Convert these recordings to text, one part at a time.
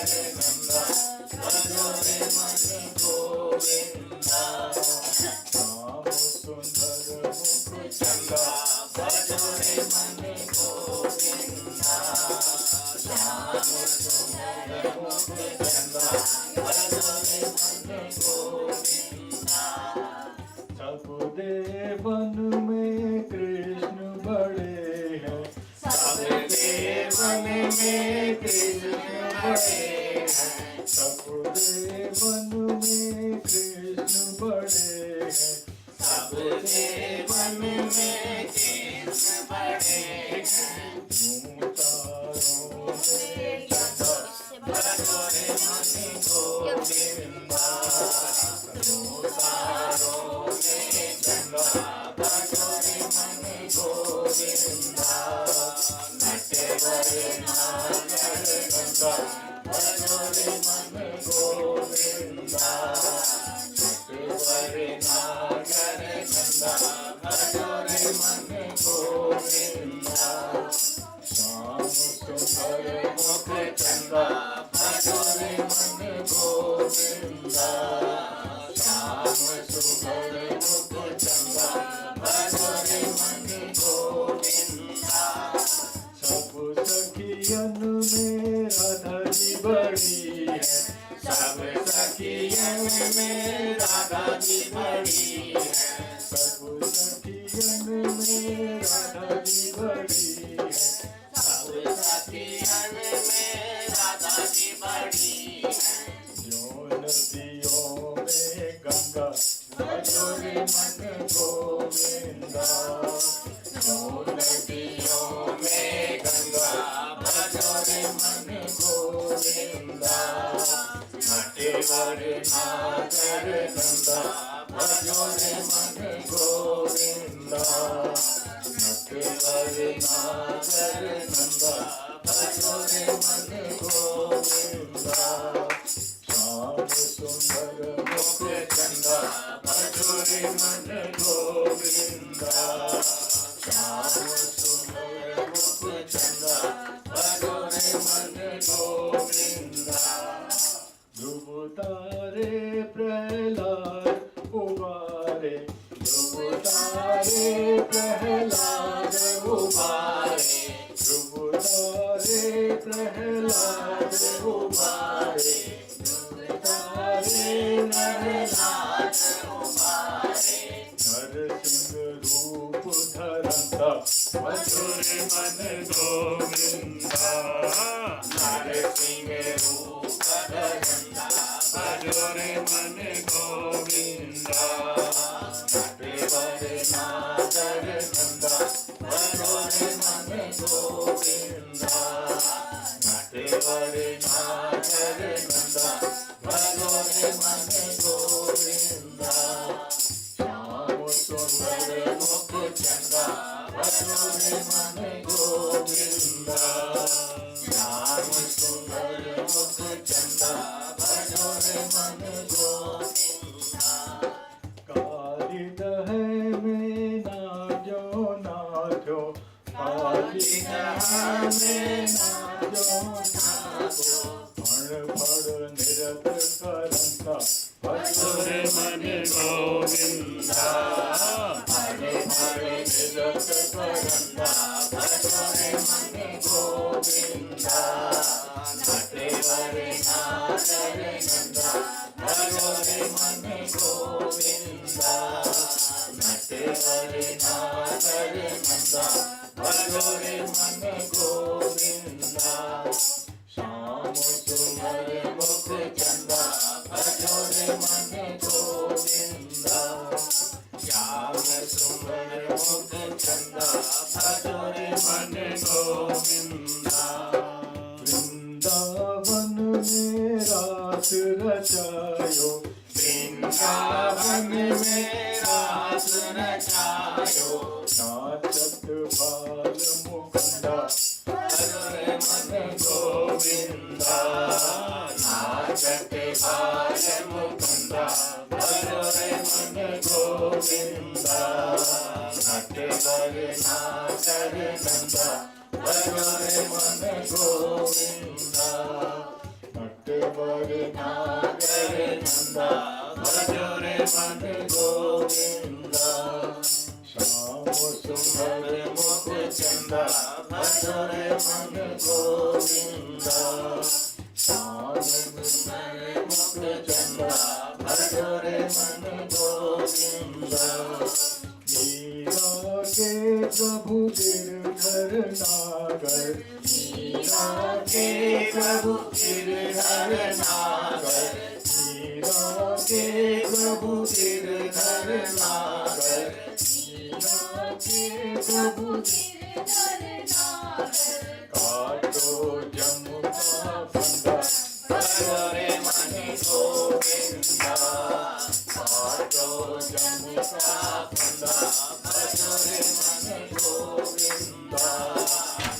नंदा भजो रे मन गोविंदा श्याम सुंदर मुख चंदा भजो रे मन गोविंदा श्याम सुंदर मुख चंदा भजो रे मन गोविंदा सब देवन में कृष्ण बड़े हैं सब देवन में कृष्ण बड़े हैं सब देवन में कृष्ण बड़े हैं सब देवन में कृष्ण बड़े हैं यूं तारों में चंदा भजो रे मन गोविंदा यूं तारों में चंदा भजो रे मन गोविंदा नटवर नागर गंगा भजो रे मन गोविंदा नटवर नागर गंगा भजो रे मन गोविंदा श्याम सुंदर मुख चंदा भजो रे मन गोविंदा श्याम सुंदर मुख चंदा भजो रे मन गोविंदा सब सखियन में राधा जी बड़ी है सब सखियन में राधा जी बड़ी है सब सखियन में राधा जी बड़ी है सब सखियन में राधा जी बड़ी है जो नदियों में गंगा भजो रे मन गोविंदा जो नदियों में गंगा भजो रे मन गोविंदा नटवर नागर गंगा भजो रे मन गोविंदा नटवर नागर गंगा भजो रे मन गोविंदा श्याम सुंदर मुख चंदा भजो रे मन गोविंदा श्याम सुंदर मुख चंदा भजो रे मन गोविंदा ध्रुव तारे प्रहलाद उबारे ध्रुव तारे प्रहलाद उबारे ध्रुव तारे प्रहलाद उबारे ध्रुव तारे प्रहलाद उबारे नरसिंह रूप धरंता भजो रे मन गोविंदा नरसिंह रूप धरंता भजो रे मन गोविंदा नटवर नागर गंगा भजो रे मन गोविंदा नटवर नागर गंगा भजो रे मन गोविंदा श्याम सुंदर मुख चंदा भजो रे मन गोविंदा श्याम सुंदर मुख चंदा भजो रे मन गोविंदा कालिद है में नाजो नाजो कालिद है में नाजो नाजो फण फण निरत करंता भजो रे मन गोविंदा फण फण निरत करंता भजो रे मन गोविंदा नटवर नागर गंगा भजो रे मन गोविंदा नटवर नागर गंगा भजो रे मन गोविंदा श्याम सुंदर मुख चंदा भजो रे मन गोविंदा श्याम सुंदर मुख चंदा भजो रे मन गोविंदा वृंदावन में रास रचायो वृंदावन में रास रचायो नाचत बाल मुकुंदा भजो रे मन गोविंदा नाचत बाल मुकुंदा भजो रे मन गोविंदा नटवर नागर गंगा भजो रे मन गोविंदा सत्यवर नागर नंदा भजो रे मन गोविंदा श्याम सुंदर मुख चंदा भजो रे मन गोविंदा श्याम सुंदर मुख चंदा भजो रे मन गोविंदा मीरा के प्रभु गिरधर नागर मीरा के प्रभु गिरधर नागर मीरा के प्रभु गिरधर नागर मीरा के प्रभु गिरधर नागर काटो जम्मू का फंदा भजो रे मन गोविंदा काटो जम्मू का फंदा भजो रे मन गोविंदा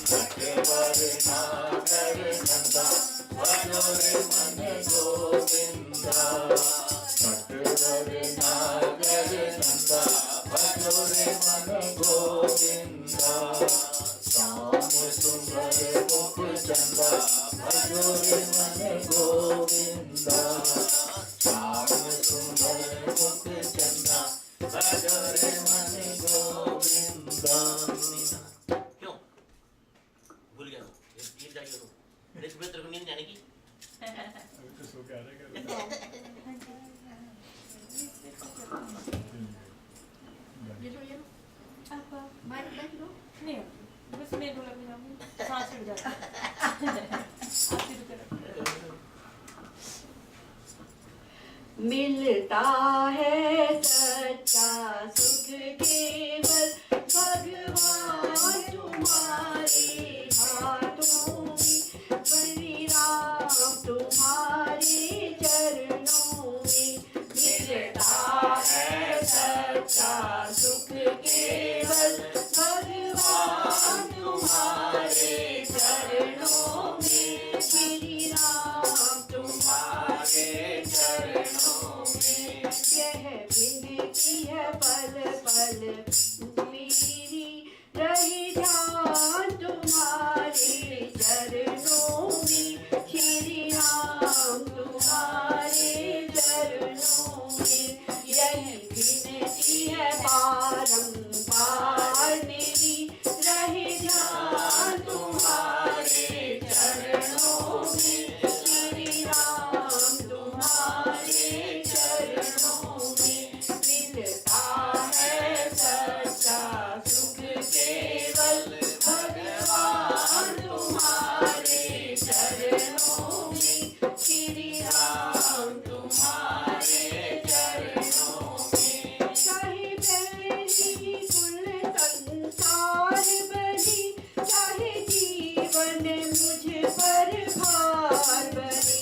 सत्यवर नागर नंदा भजो रे मन गोविंदा सत्यवर नागर नंदा भजो रे मन गोविंदा श्याम सुंदर मुख चंदा भजो रे मन गोविंदा श्याम सुंदर मुख चंदा भजो रे मन गोविंदा क्यों भूल गया ये जाइए तो मेरे सुबह तेरे को नींद नहीं आने की अभी तो सो के आ रहेगा apa main dah dulu ni bus ni dulu lagi kamu सांस उड़ जाता मिलता है सच्चा सुख केवल भगवान तुम्हारे हाथों में बलि राम तुम्हारे चरणों में मिलता है सच्चा सुख केवल भगवान तुम्हारे चरणों में श्री राम तुम्हारे चरणों में यह विनती है पल पल मेरी रही ध्यान तुम्हारे चरणों में श्री राम तुम्हारे चरणों में यही विनती है बारंबार मेरी रही ध्यान तुम्हारे चरणों में श्री राम तुम्हारे चरणों में मिलता है सच्चा सुख केवल भगवान तुम्हारे चरणों में श्री राम तुम्हारे चरणों में चाहे मेरी कुल संसार बनी चाहे जीवन मुझ पर भार बनी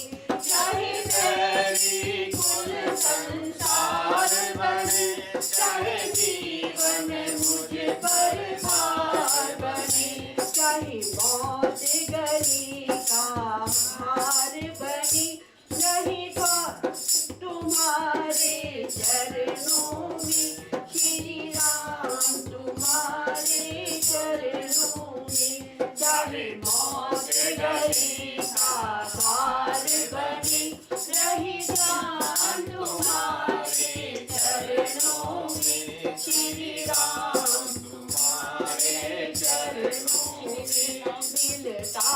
चाहे मेरी कुल संसार बने चाहे जीवन मुझ पर भार बने चाहे मौत गली का हार बनी नहीं तुम्हारे चरणों में श्री राम तुम्हारे चरणों में चाहे मौत गली का हार बनी रही जान तुम्हारे चरणों में श्री राम तुम्हारे चरणों में मिलता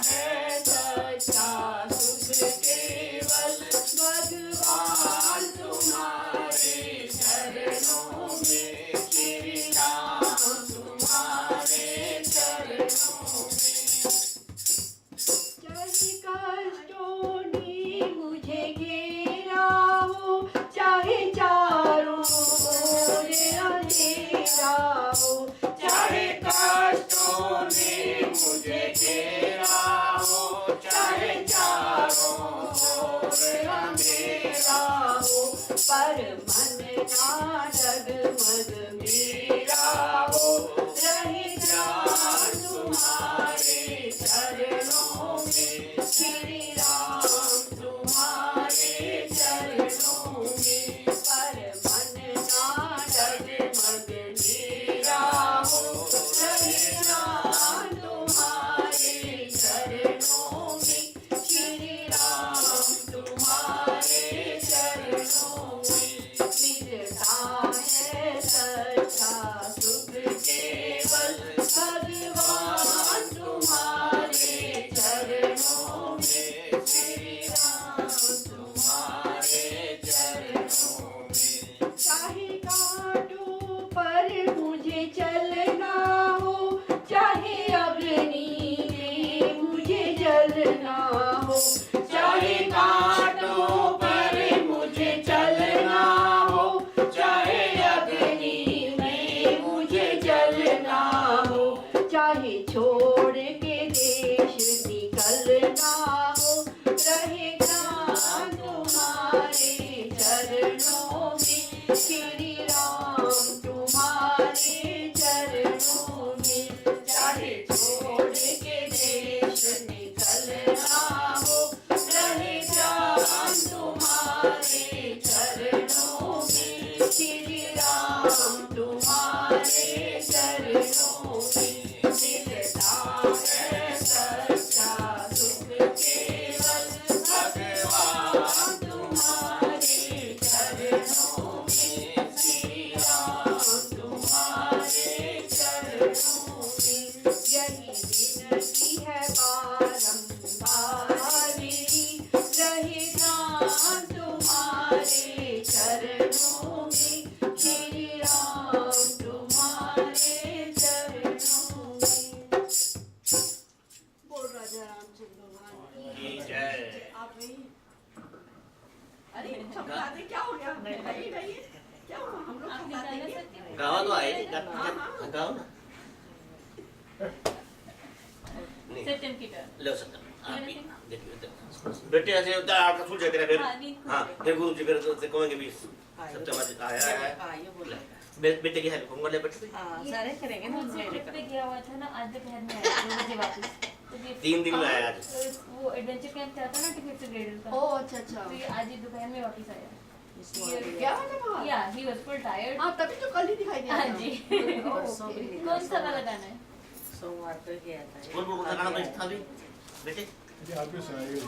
है सच्चा सुख केवल भगवान तुम्हारे चरणों में श्री राम तुम्हारे चरणों में चाहे कष्टों ने मुझे घेरा हो चाहे चारों ओर अंधेरा हो चाहे कष्टों ने मुझे घेरा हो चाहे चारों ओर अंधेरा हो पर मन ना डगमग मेरा हो रहे जान तुम्हारे चरणों में श्री राम तुम्हारे चरणों में पर मन ना डगमग मेरा हो रहे जान तुम्हारे चरणों में श्री राम श्री राम तुम्हारे चरणों में। चाहे कांटों पर मुझे चलना हो, चाहे अग्नि में मुझे जलना हो, चाहे कांटों पर मुझे चलना हो, चाहे अग्नि में मुझे जलना हो, चाहे छोड़ के देश निकलना हो, रहे ज्ञान तुम्हारे चरणों में। श्री राम तुम्हारे चरणों में। चाहे छोड़ के देश निकलना हो, रहे जान तुम्हारे चरणों में। श्री राम तुम्हारे चरणों में। मिलता है सच्चा सुख केवल भगवान तुम्हारे चरणों में। श्री राम तुम्हारे चरणों में। यही विनती है बारंबार मेरी, रहे ज्ञान तुम्हारे चरणों में। श्री राम तुम्हारे चरणों में। बोल राजा रामचंद्र भगवान की जय। आप भी। अरे चमका दे, क्या हो गया? नहीं नहीं, क्या हुआ? हम लोग आपने चमका गाना देंगे। सकते हो? गावा तो आए हाँ। गाओ ना। नहीं सत्यम की टर्न। लो सकता आप भी देखिए बेटे ऐसे होता है आपका सूझ जाएगा फिर। हाँ, नींद खुल हाँ जाएगी। फिर गुरु जी फिर तो कहेंगे भी सत्यम आज आया है। बेटे की हेल्प करूंगा ले बेटे। सारे करेंगे ना दूसरे ट्रिप पे गया हुआ था ना, आज दोपहर में आया 2 बजे वापस। तो ये 3 दिन में आया आज। वो एडवेंचर कैंप था ना कि 5th ग्रेडर का। ओह अच्छा अच्छा। तो ये आज ही दोपहर में वापस आया। क्या मतलब वहाँ? या ही वाज फुल टायर्ड। हाँ तभी तो कल ही दिखाई दिया। हाँ जी। परसों भी निकला। कौन सा वाला गाना है? सोमवार को गया था। कौन कौन सा गाना बजता था अभी बेटे? ये आप भी सुनाइए।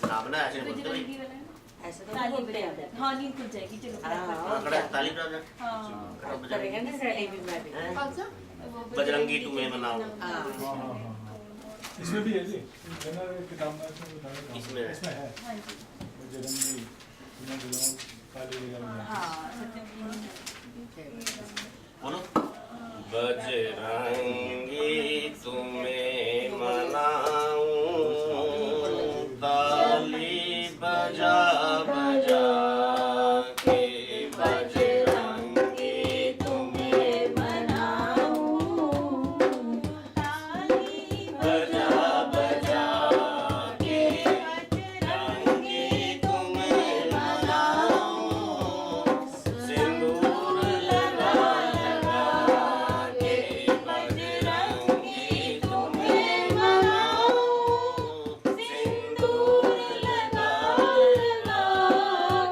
नाम ना ऐसे बोलते बजरंगी भाई। वाला है ना? ऐसे तो ताली बोलते बजा हैं। दे। हाँ नींद खुल जाएगी चलो। हाँ। खड़ा ताली बजा जा। हाँ। करेंगे ना रेडी भी मैं भी। कौन सा? वो बजरंगी तुम्हें मनाओ। हाँ। हाँ हाँ हाँ। इसमें भी है जी। जनरल किताब में बताया। इसमें है। इसमें है। हाँ जी। बजरंगी तुम्हें बुलाऊं काली निगाह में। हाँ सत्यम की। बोलो बजरंगी तुम्हें मनाऊं ताली बजा बजा के बजरंगी तुम्हें मनाऊं ताली बजा बजा के बजरंगी तुम्हें मनाऊं सिंदूर लगा लगा के बजरंगी तुम्हें मनाऊं सिंदूर लगा लगा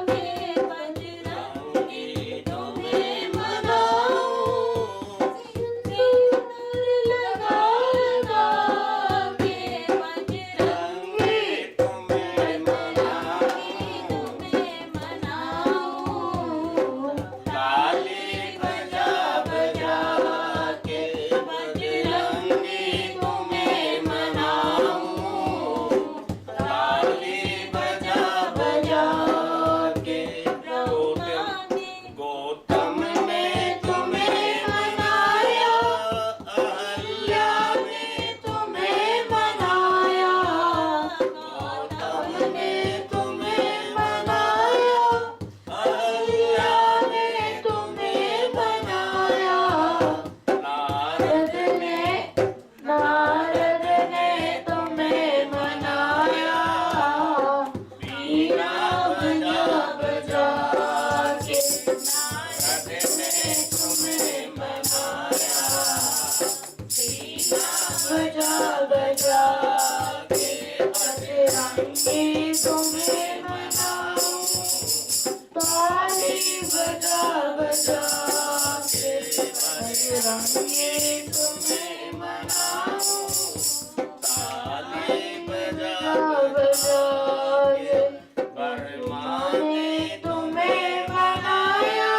के बजरंगी तुम्हें मनाऊं सिंदूर लगा लगा के बजरंगी तुम्हें मनाऊं ताली बजा बजा के बजरंगी तुम्हें मनाऊं ताली बजा बजा के गौतम ने तुम्हें मनाया अहल्या ने तुम्हें मनाया गौतम ने तुम्हें मनाया अहल्या ने तुम्हें मनाया नारद ने तुम्हें मनाया वीणा बजा बजा के नारद ने तुम्हें मनाया वीणा बजा बजा के बजरंगी तुम्हें मनाऊं ताली बजा बजा के बजरंगी तुम्हें मनाऊं ताली बजा बजा के ब्रह्मा ने तुम्हें मनाया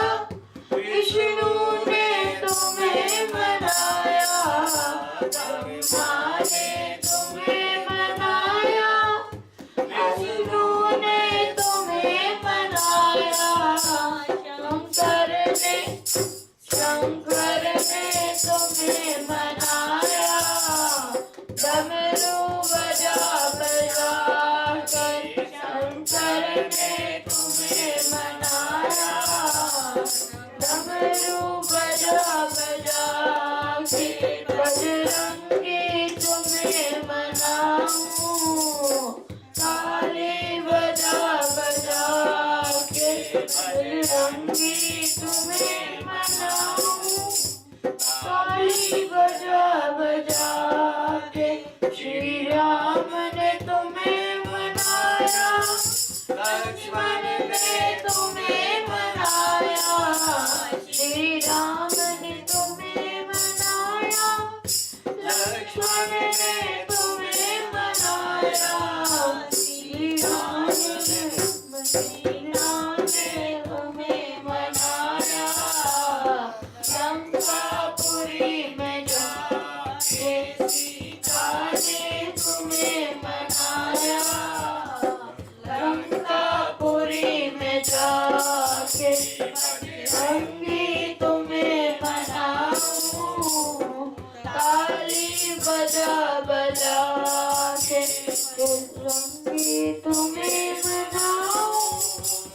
विष्णु ने तुम्हें मनाया ब्रह्मा ने तुम्हें मनाया ने तुम्हें मनाया, डमरू बजा बजा के बजरंगी तुम्हें मनाऊं, ताली बजा बजा के बजरंगी तुम्हें मनाऊं, ताली बजा बजा के श्री राम ने तुम्हें मनाया, लक्ष्मण ने तुम्हें मनाया, श्री राम ने तुम्हें मनाया, लक्ष्मण ने तुम्हें मनाया, श्री राम ने तुम्हें मनाया, लंकापुरी में जाके सीता ने तुम्हें मनाया, लंकापुरी में जाके बजरंगी तुम्हें मनाऊं, ताली बजा बजा के बजरंगी तुम्हें मनाऊं,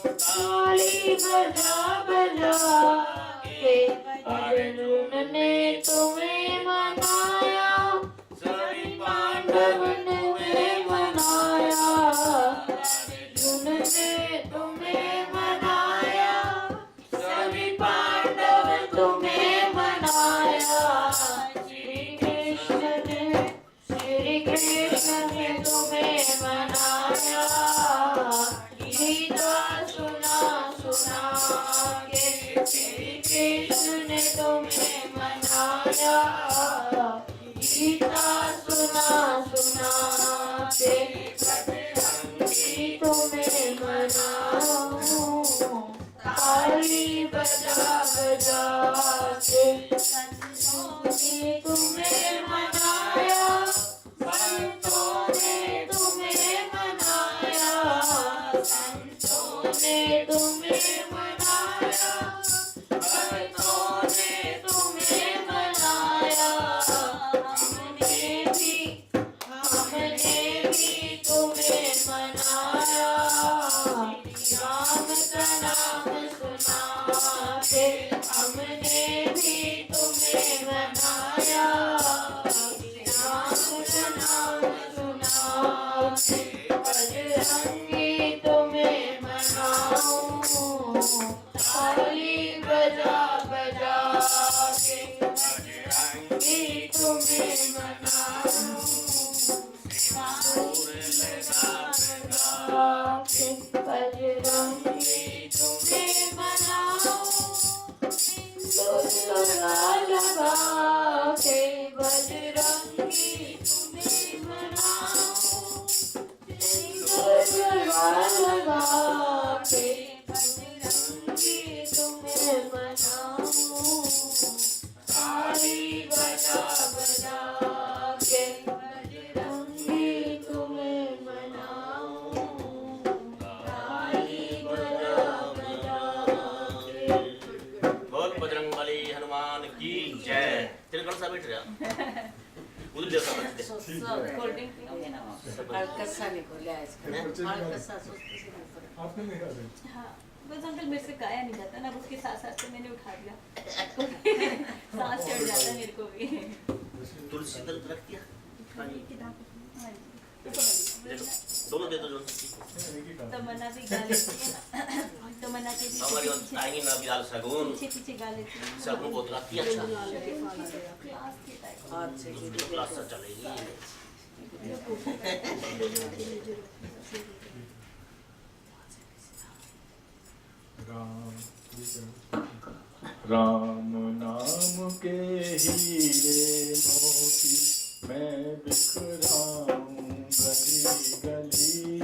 ताली बजा बजा के अर्जुन ने तुम्हें मनाया, सभी पांडव ने मनाया, अर्जुन ने तुम्हें मनाया, सभी पांडव तुम्हें मनाया, श्री कृष्ण ने तुम्हें मनाया, गीता सुना सुना के श्री कृष्ण ने तुम्हें मनाया, गीता सुना सुना के बजरंगी तुम्हें मनाऊं, ताली बजा बजा के संतों ने तुम्हें मनाया, संतों ने तुम्हें मनाया, संतों ने तुम्हें मनाया, संतों ने तुम्हें मनाया, हमने भी तुम्हें मनाया, राम का नाम सुना के हमने भी तुम्हें मनाया, राम का नाम सुना के बजरंगी तुम्हें मनाऊं, ताली बजा बजा के बजरंगी तुम्हें मनाऊं, बजरंगी तुम्हें मनाऊं, लगा लगा के बजरंगी तुम्हें मनाऊं, लगा लगा के बजरंगी तुम्हें मनाऊं, ताली बजा बजा के बजरंगी तुम्हें मनाऊं, ताली बजा बजा के। बोल बजरंगबली हनुमान की जय। तेरे कौन सा बैठ रहा उधर जैसा बैठते कोल्ड ड्रिंक पियोगे ना? हल्का नहीं खोले आजकल, हल्का सा सोचते से ऊपर। आपने नहीं खाते? हाँ, बस अंकल मेरे से खाया नहीं जाता ना, उसके साथ साथ से मैंने उठा दिया। सांस चढ़ जाता है मेरे को भी। तुलसी दल रख दिया पानी हाँ जी। दे दो, दोनों दे दो जो नहीं, नहीं खाता। तमन्ना भी गा लेती है ना, तमन्ना के हमारी पीछे आएंगे ना बिलाल सगुन पीछे गा लेती है। सगुन को तो रखती है अच्छा क्लास के टाइम हाथ से उसकी तो क्लास से चलेगी राम नाम के हीरे मोती मैं बिखराऊं गली गली,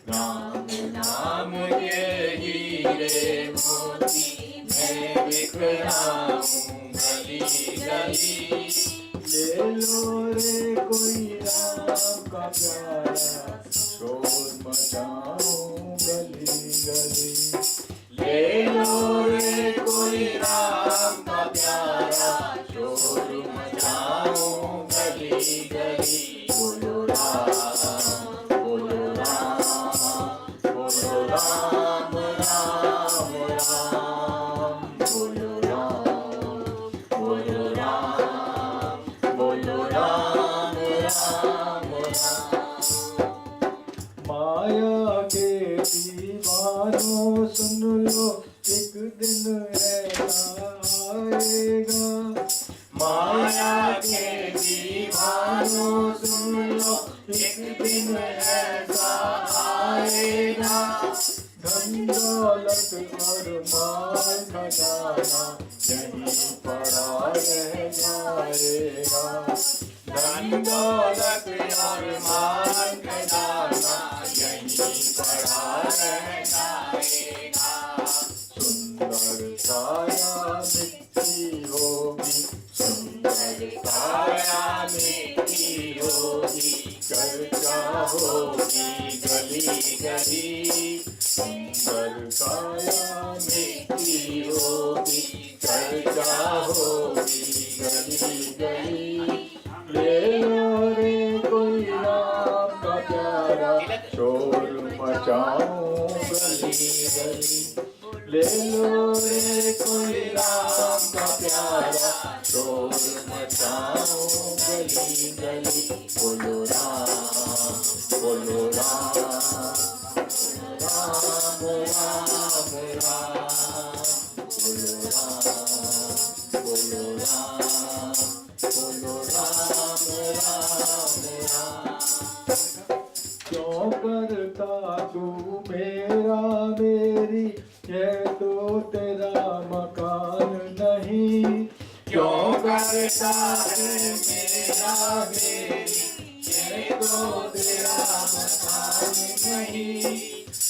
राम नाम के हीरे मोती मैं बिखराऊं गली गली, ले लो रे कोई राम का प्यारा शोर मचाऊं गली गली, ले लो रे कोई राम का प्यारा शोर मचाऊं गली गली, बोलो राम बोलो राम बोलो राम दीवानों सुन लो एक दिन ऐसा आएगा। माया के दीवानों सुन लो एक दिन ऐसा आएगा। धन दौलत और माल खजाना यहीं पड़ा रह जाएगा। धन दौलत और माल खजाना यहीं पड़ा रह जाएगा। सुंदर काया मिट्टी होगी, सुंदर काया मिट्टी होगी, चर्चा होगी गली गली। सुंदर काया मिट्टी होगी, चर्चा होगी गली गली। ले लो रे कोई राम का प्यारा, शोर मचाऊं गली गली। ले लो रे कोई राम का प्यारा, शोर मचाऊं गली गली। बोलो राम, बोलो राम, राम राम राम। बोलो राम, बोलो राम, बोलो राम राम राम। क्यों करता तू मेरा मेरी, ये तो तेरा मकान नहीं। क्यों करता है मेरा मेरी, ये तो तेरा मकान नहीं।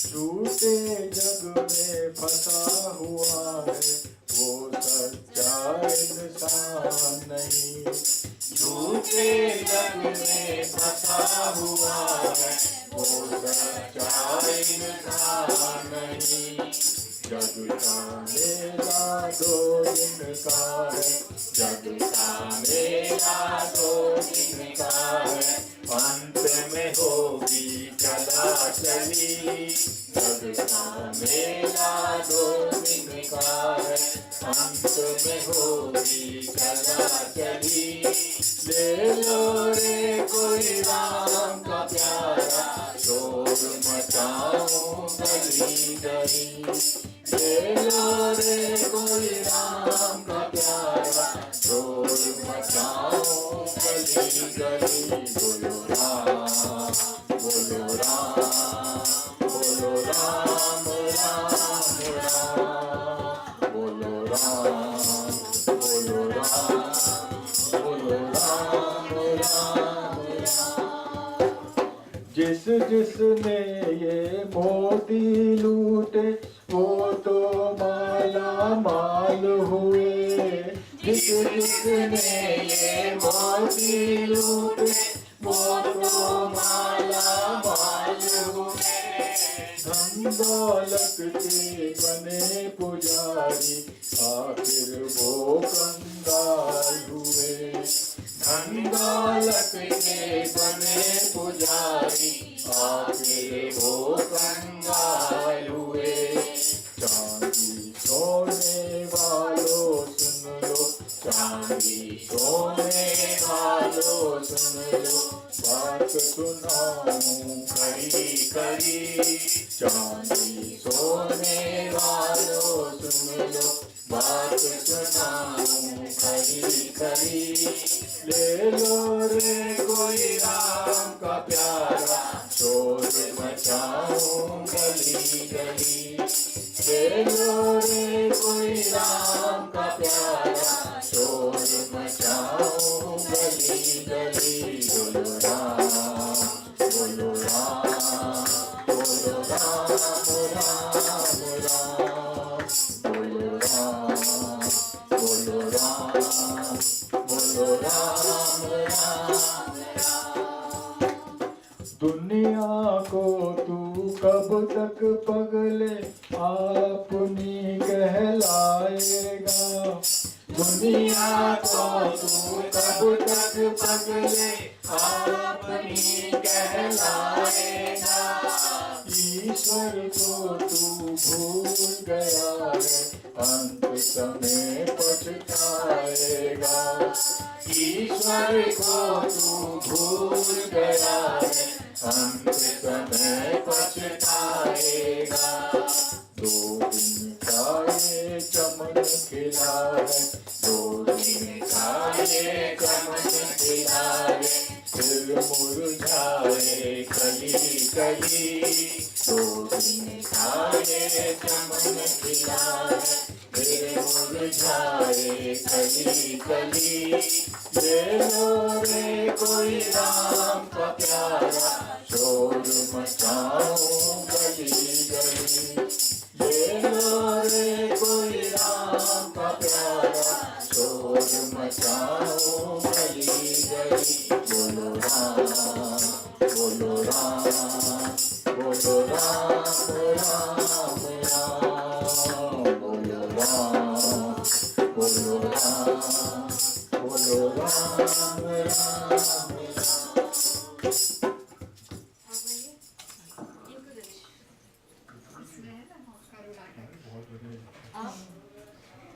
झूठे जग में फंसा हुआ है वो सच्चा इंसान नहीं। झूठे जग में फंसा हुआ है वो सच्चा इंसान नहीं। जग का मेला दो दिन का है, जग का मेला दो दिन का है, अंत में होगी चला चली। जग का मेला दो दिन का है, अंत में होगी चला चली। ले लो रे कोई राम का प्यारा, शोर मचाऊं गली गली। ले लो रे कोई राम का प्यारा, शोर मचाऊं गली गली। बोलो राम, बोलो राम, बोलो राम राम राम। बोलो राम, बोलो राम, बोलो राम राम राम। जिस जिसने ये मोती लूटे वो तो माला माल हुए। जिस जिसने ये मोती लूटे वो तो माला माल हुए। धन दौलत के बने पुजारी आखिर वो कंगाल हुए। धन दौलत के बने पुजारी आखिर वो कंगाल हुए। चांदी सोने वालों सुन लो, चांदी सोने वालों सुन लो, बात सुनाऊं कड़ी कड़ी। चांदी सोने वालों सुन लो, बात सुनाऊं कड़ी कड़ी। ले लो रे कोई राम का प्यारा, शोर मचाऊं गली गली। ले लो रे कोई राम का प्यारा, शोर मचाऊं गली गली। बोलो राम, बोलो राम, बोलो राम राम राम। बोलो राम, बोलो राम, बोलो राम राम राम। दुनिया को तू कब तक पगले अपनी कहलाएगा। दुनिया को तू कब तक पगले अपनी कहलाएगा। ईश्वर को तू भूल गया है, अंत समय पछताएगा। ईश्वर को तू भूल गया है, अंत समय पछताएगा। कली तो बिन खाए चमन खिलाए फिर मुरझाए कली कली ले लो रे कोई राम का प्यारा शोर मचाऊं गली गली ले लो रे कोई राम का प्यारा शोर मचाऊं गली गली बोलो राम बोलो राम बोलो राम राम राम बोलो राम बोलो राम बोलो राम राम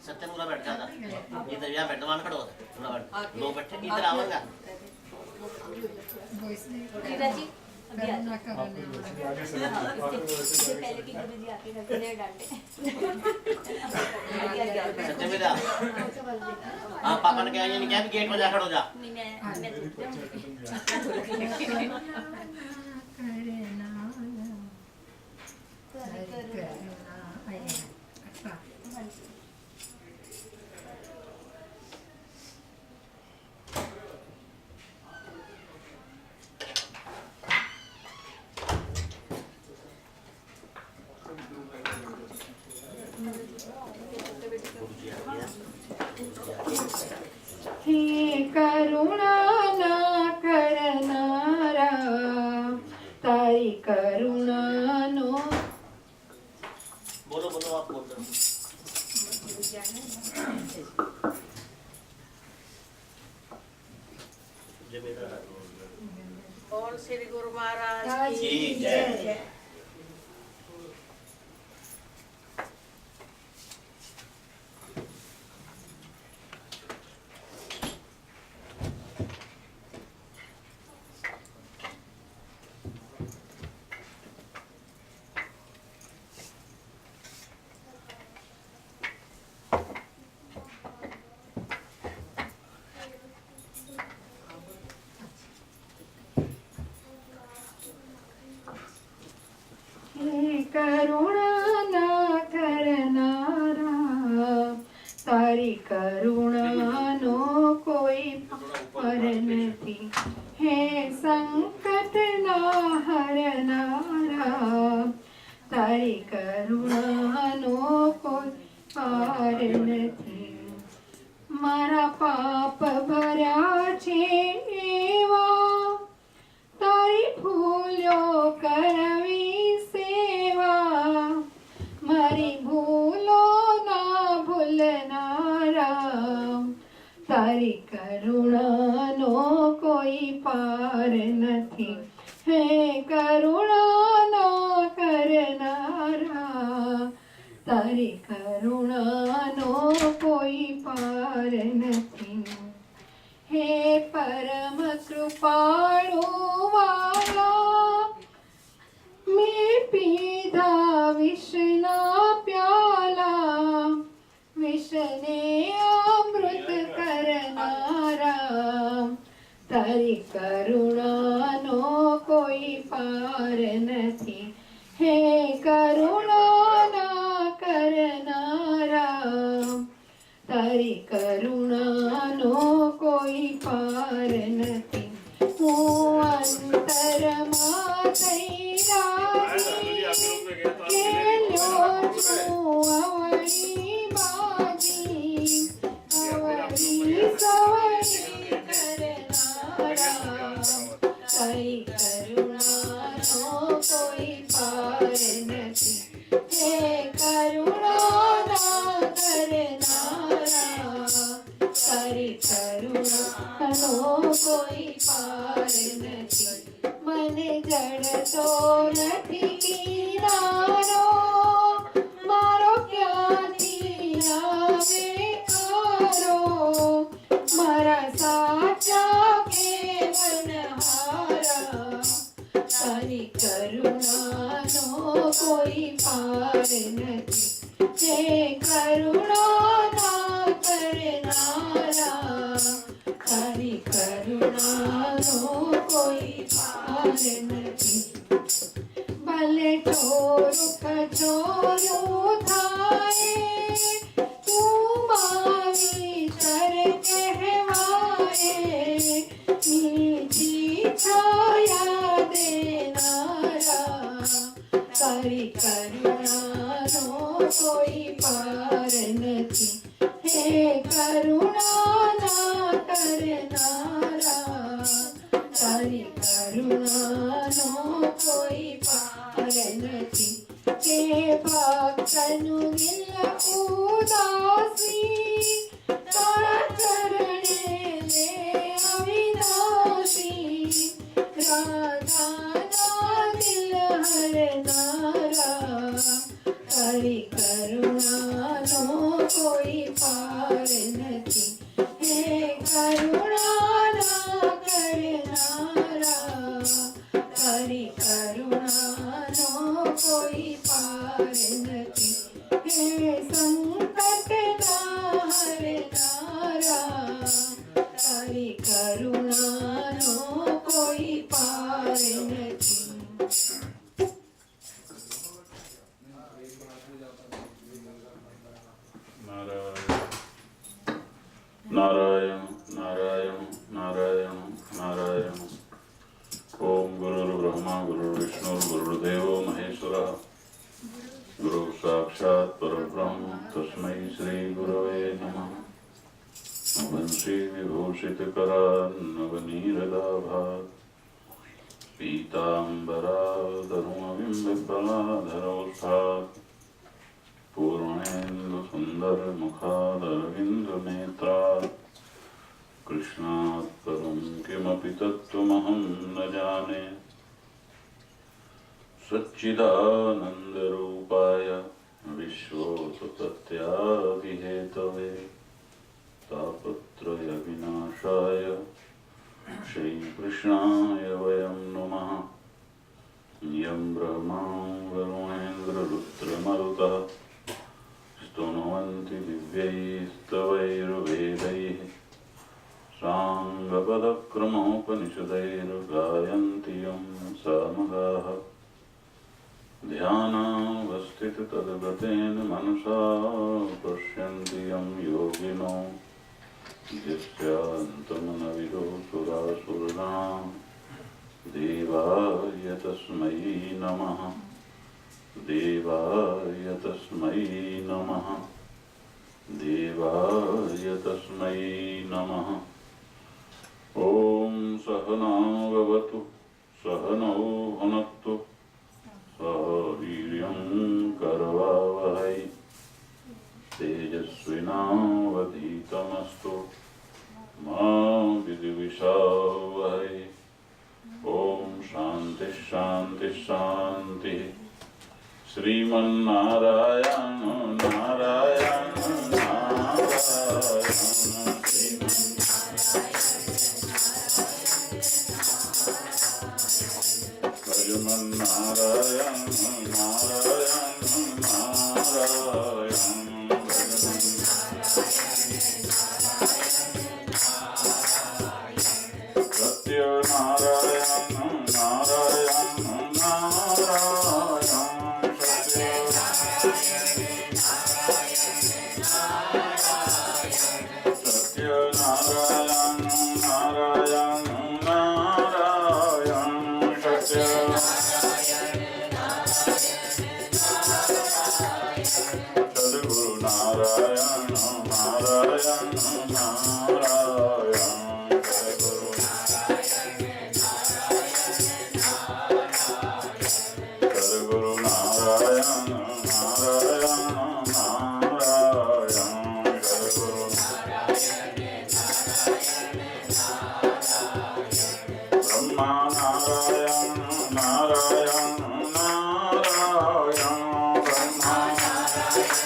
सत्य पूरा बैठ जाता इधर यहाँ बैठ दो खड़ो पूरा बैठ लोग बैठे इधर आवेगा रीता जी अभी आ जाओ। आगे से हाँ, आगे इससे पहले कि गुरु जी आके घर ले डांटे आगे आगे आओ। सत्य मेरा हाँ पापा ने क्या ये नहीं क्या भी गेट में जा खड़ो जा नहीं मैं मेरी झुकती बच्चा हूँ। खत्म गया हाँ जी। हे करुणा ना करनारा तारी करुणा नो बोलो बोलो आप बोल दो और श्री गुरु महाराज की जय हे करुणा ना करनारा तारी करुणा नो कोई पर नहीं हे संकट ना हरनारा तारी करुणा नो कोई पार नहीं मारा पाप भरा छे एवा तारी भूलो करवी सेवा मारी भूलो ना भूलनारा तारी करुणा नो कोई पार नहीं हे करुणा ना करनारा तारी करुणा नो कोई पार नहीं हे परम कृपाळु वाला मैं पीधा विषना प्याला विषने अमृत करनारा तारी करुणा नो कोई पार नहीं हे करुणा ना करनारा तारी करुणा नो कोई पार नहीं હું અંતરમાં તૈયારી કેલો છું અવળી બાજી અવળી સવળી કરનારા તારી કરુણાનો કોઈ પાર નથી હે કરુણા કરનારા તારી કરુણાનો કોઈ પાર નથી મને જડતો નથી કિનારો મારો ક્યાંથી આવે આરો મારા સાચા કેવનહારા તારી કરુણાનો કોઈ પાર નથી હે કરુણા ના કરનારા તારી કરુણાનો કોઈ પાર નથી ચોરુખ ચોર્યું થાય તું વિચાર કહેવાય નીચી છાયા દેનારા તારી કરુણાનો કોઈ પાર નથી હે કરુણા ના કરનારા તારી કરુણાનો કોઈ પાર નથી કે ભક્તનું દિલ ઉદાસી તારા ચરણે લે અવિનાશી રાધાના દિલ હરનારા તારી કરુણાનો કોઈ પાર નથી હે કરુણાના કરનારા તારી કરુણાનો કોઈ પાર નથી હે સંકટના હરનારા તારી કરુણાનો કોઈ પાર નથી नारायण नारायण नारायण नारायण ओम गुरुर्ब्रह्मा गुरुर्विष्णु गुरुर्देवो महेश्वरः गुरु साक्षात् परब्रह्म तस्मै श्री गुरवे नमः वंशी विभूषितकरान्नवनीरदाभात् पीताम्बराधरुमबिम्बिफलाधरोष्ठात् पूर्णेन्दुसुन्दरमुखादरविन्दनेत्रात् कृष्णात् परं किमपि तत्त्वमहं न जाने सच्चिदानन्दरूपाय विश्वोत्पत्त्यादिहेतवे तापत्रयविनाशाय श्रीकृष्णाय वयं नमः यं ब्रह्मा वरुणेन्द्ररुद्रमरुतः स्तुनुवन्ति दिव्यैस्तवैर्वेदैः साङ्गपदक्रमोपनिषदैर्गायन्ति यं सामगाः ध्यानावस्थिततद्गतेन मनसा पश्यन्ति यं योगिनो यस्यान्तमनविदो सुरासुराणां देवाय तस्मै नमः देवाय तस्मै नमः देवाय तस्मै नमः ॐ सहनौ भवतु सहनौ भुनक्तु सह वीर्यं करवावहै तेजस्विनावधीतमस्तु मा विद्विषावहै ॐ शान्ति शान्ति शान्तिः श्रीमन्नारायण नारायण नारायण भजमन्नारायण नारायण नारायण सत्यनारायण नारायण नारायण सत्यनारायण नारायण नारायण सद्गुरु नारायण नारायण नारायण सद्गुरु नारायण नारायण नारायण सद्गुरु ब्रह्मा नारायण नारायण नारायण ब्रह्मा नारायण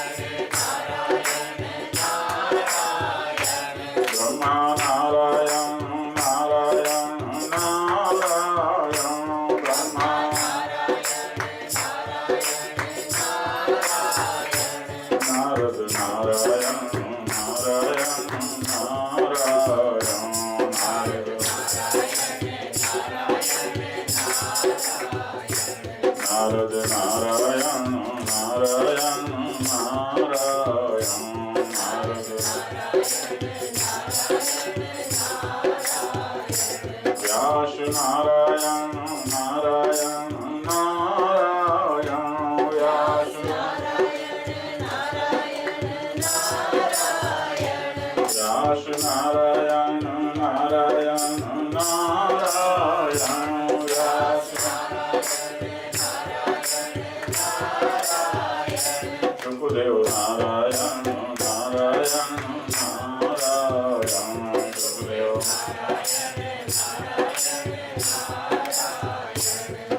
सुखदेव नारायण नारायण नारायण सुखदेव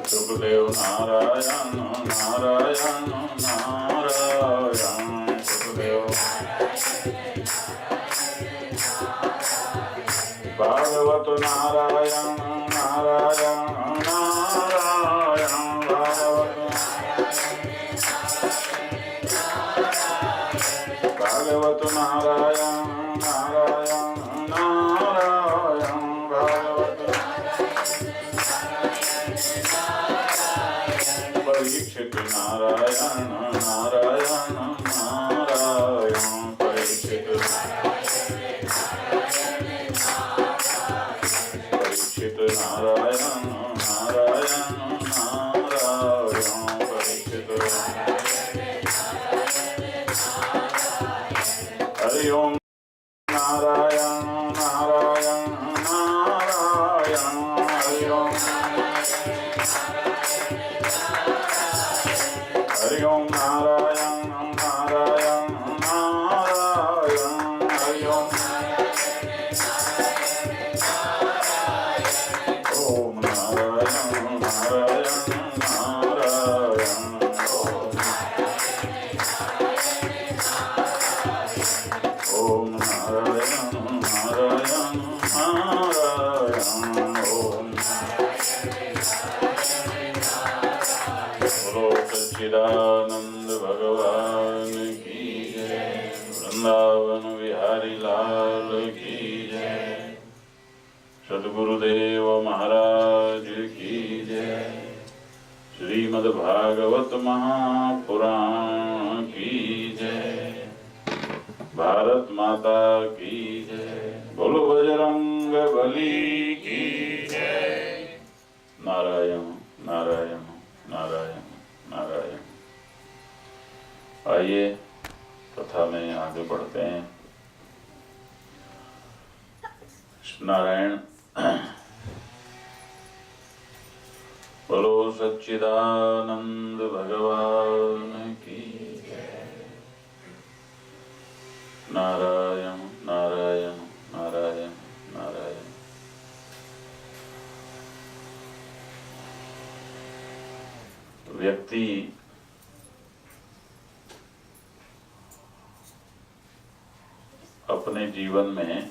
सुखदेव नारायण नारायण नारायण सुखदेव भागवत नारायण नारायण नारायण भागवत नारायण नारायण नारायण भागवत परीक्षित नारायण नारायण नारायण परीक्षित परीक्षित नारायण नारायण नारायण परीक्षित हरि ओम नारायण नारायण नारायण हरि ओम हरि ओम नारायण नारायण नारायण हरि ओम ओम नारायण नारायण नारायण ओम नारायण नारायण नारायण ओम बोलो सच्चिदानंद भगवान की जय वृंदावन विहारी लाल की जय सद्गुरुदेव महाराज की जय श्रीमद् भागवत महापुराण की जय भारत माता की जय बोलो बजरंग बली की जय नारायण नारायण नारायण नारायण। आइए कथा में आगे बढ़ते हैं। नारायण बोलो सच्चिदानंद भगवान की जय नारायण नारायण नारायण नारायण। व्यक्ति अपने जीवन में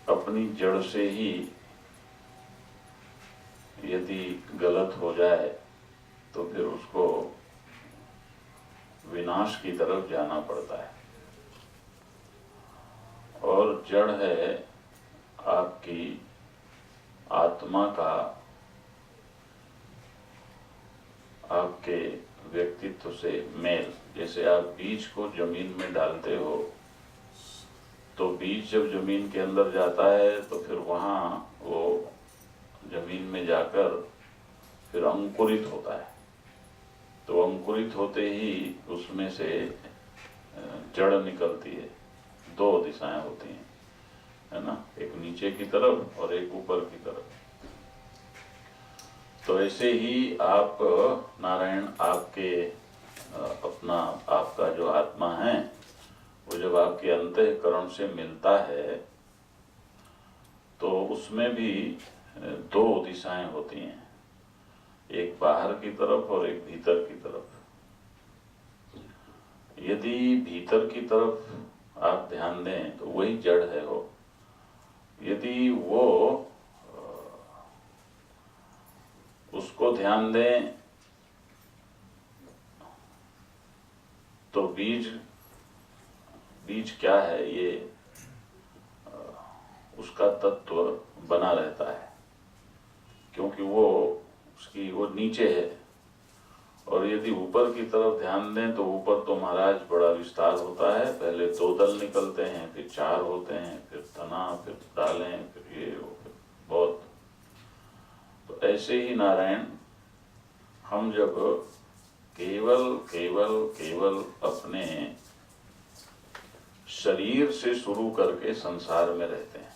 अपनी जड़ से ही यदि गलत हो जाए तो फिर उसको विनाश की तरफ जाना पड़ता है। और जड़ है आपकी आत्मा का, आपके व्यक्तित्व से मेल। जैसे आप बीज को जमीन में डालते हो तो बीज जब जमीन के अंदर जाता है तो फिर वहाँ वो जमीन में जाकर फिर अंकुरित होता है। तो अंकुरित होते ही उसमें से जड़ निकलती है। दो दिशाएं होती हैं, है ना, एक नीचे की तरफ और एक ऊपर की तरफ। तो ऐसे ही आप नारायण आपके अपना आपका जो आत्मा है वो जब आपके अंतःकरण से मिलता है तो उसमें भी दो दिशाएं होती हैं, एक बाहर की तरफ और एक भीतर की तरफ। यदि भीतर की तरफ आप ध्यान दें तो वही जड़ है वो। यदि वो उसको ध्यान दें तो बीज क्या है ये उसका तत्व बना रहता है, क्योंकि वो उसकी वो नीचे है। और यदि ऊपर की तरफ ध्यान दें तो ऊपर तो महाराज बड़ा विस्तार होता है। पहले 2 दल निकलते हैं, फिर 4 होते हैं, फिर तना, फिर डालें, फिर ये फिर बहुत। तो ऐसे ही नारायण हम जब केवल केवल केवल अपने शरीर से शुरू करके संसार में रहते हैं,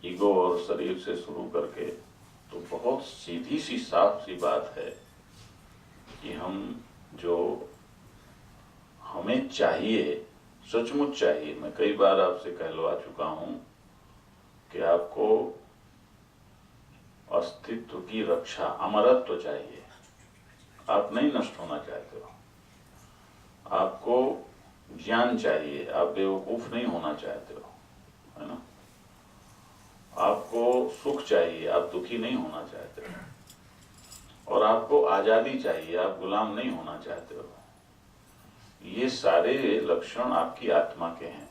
ईगो और शरीर से शुरू करके, तो बहुत सीधी सी साफ सी बात है कि हम जो हमें चाहिए, सचमुच चाहिए, मैं कई बार आपसे कहलवा चुका हूं कि आपको अस्तित्व की रक्षा, अमरत्व चाहिए। आप नहीं नष्ट होना चाहते हो। आपको ज्ञान चाहिए, आप बेवकूफ नहीं होना चाहते हो, है ना। आपको सुख चाहिए, आप दुखी नहीं होना चाहते हो। और आपको आजादी चाहिए, आप गुलाम नहीं होना चाहते हो। ये सारे लक्षण आपकी आत्मा के हैं।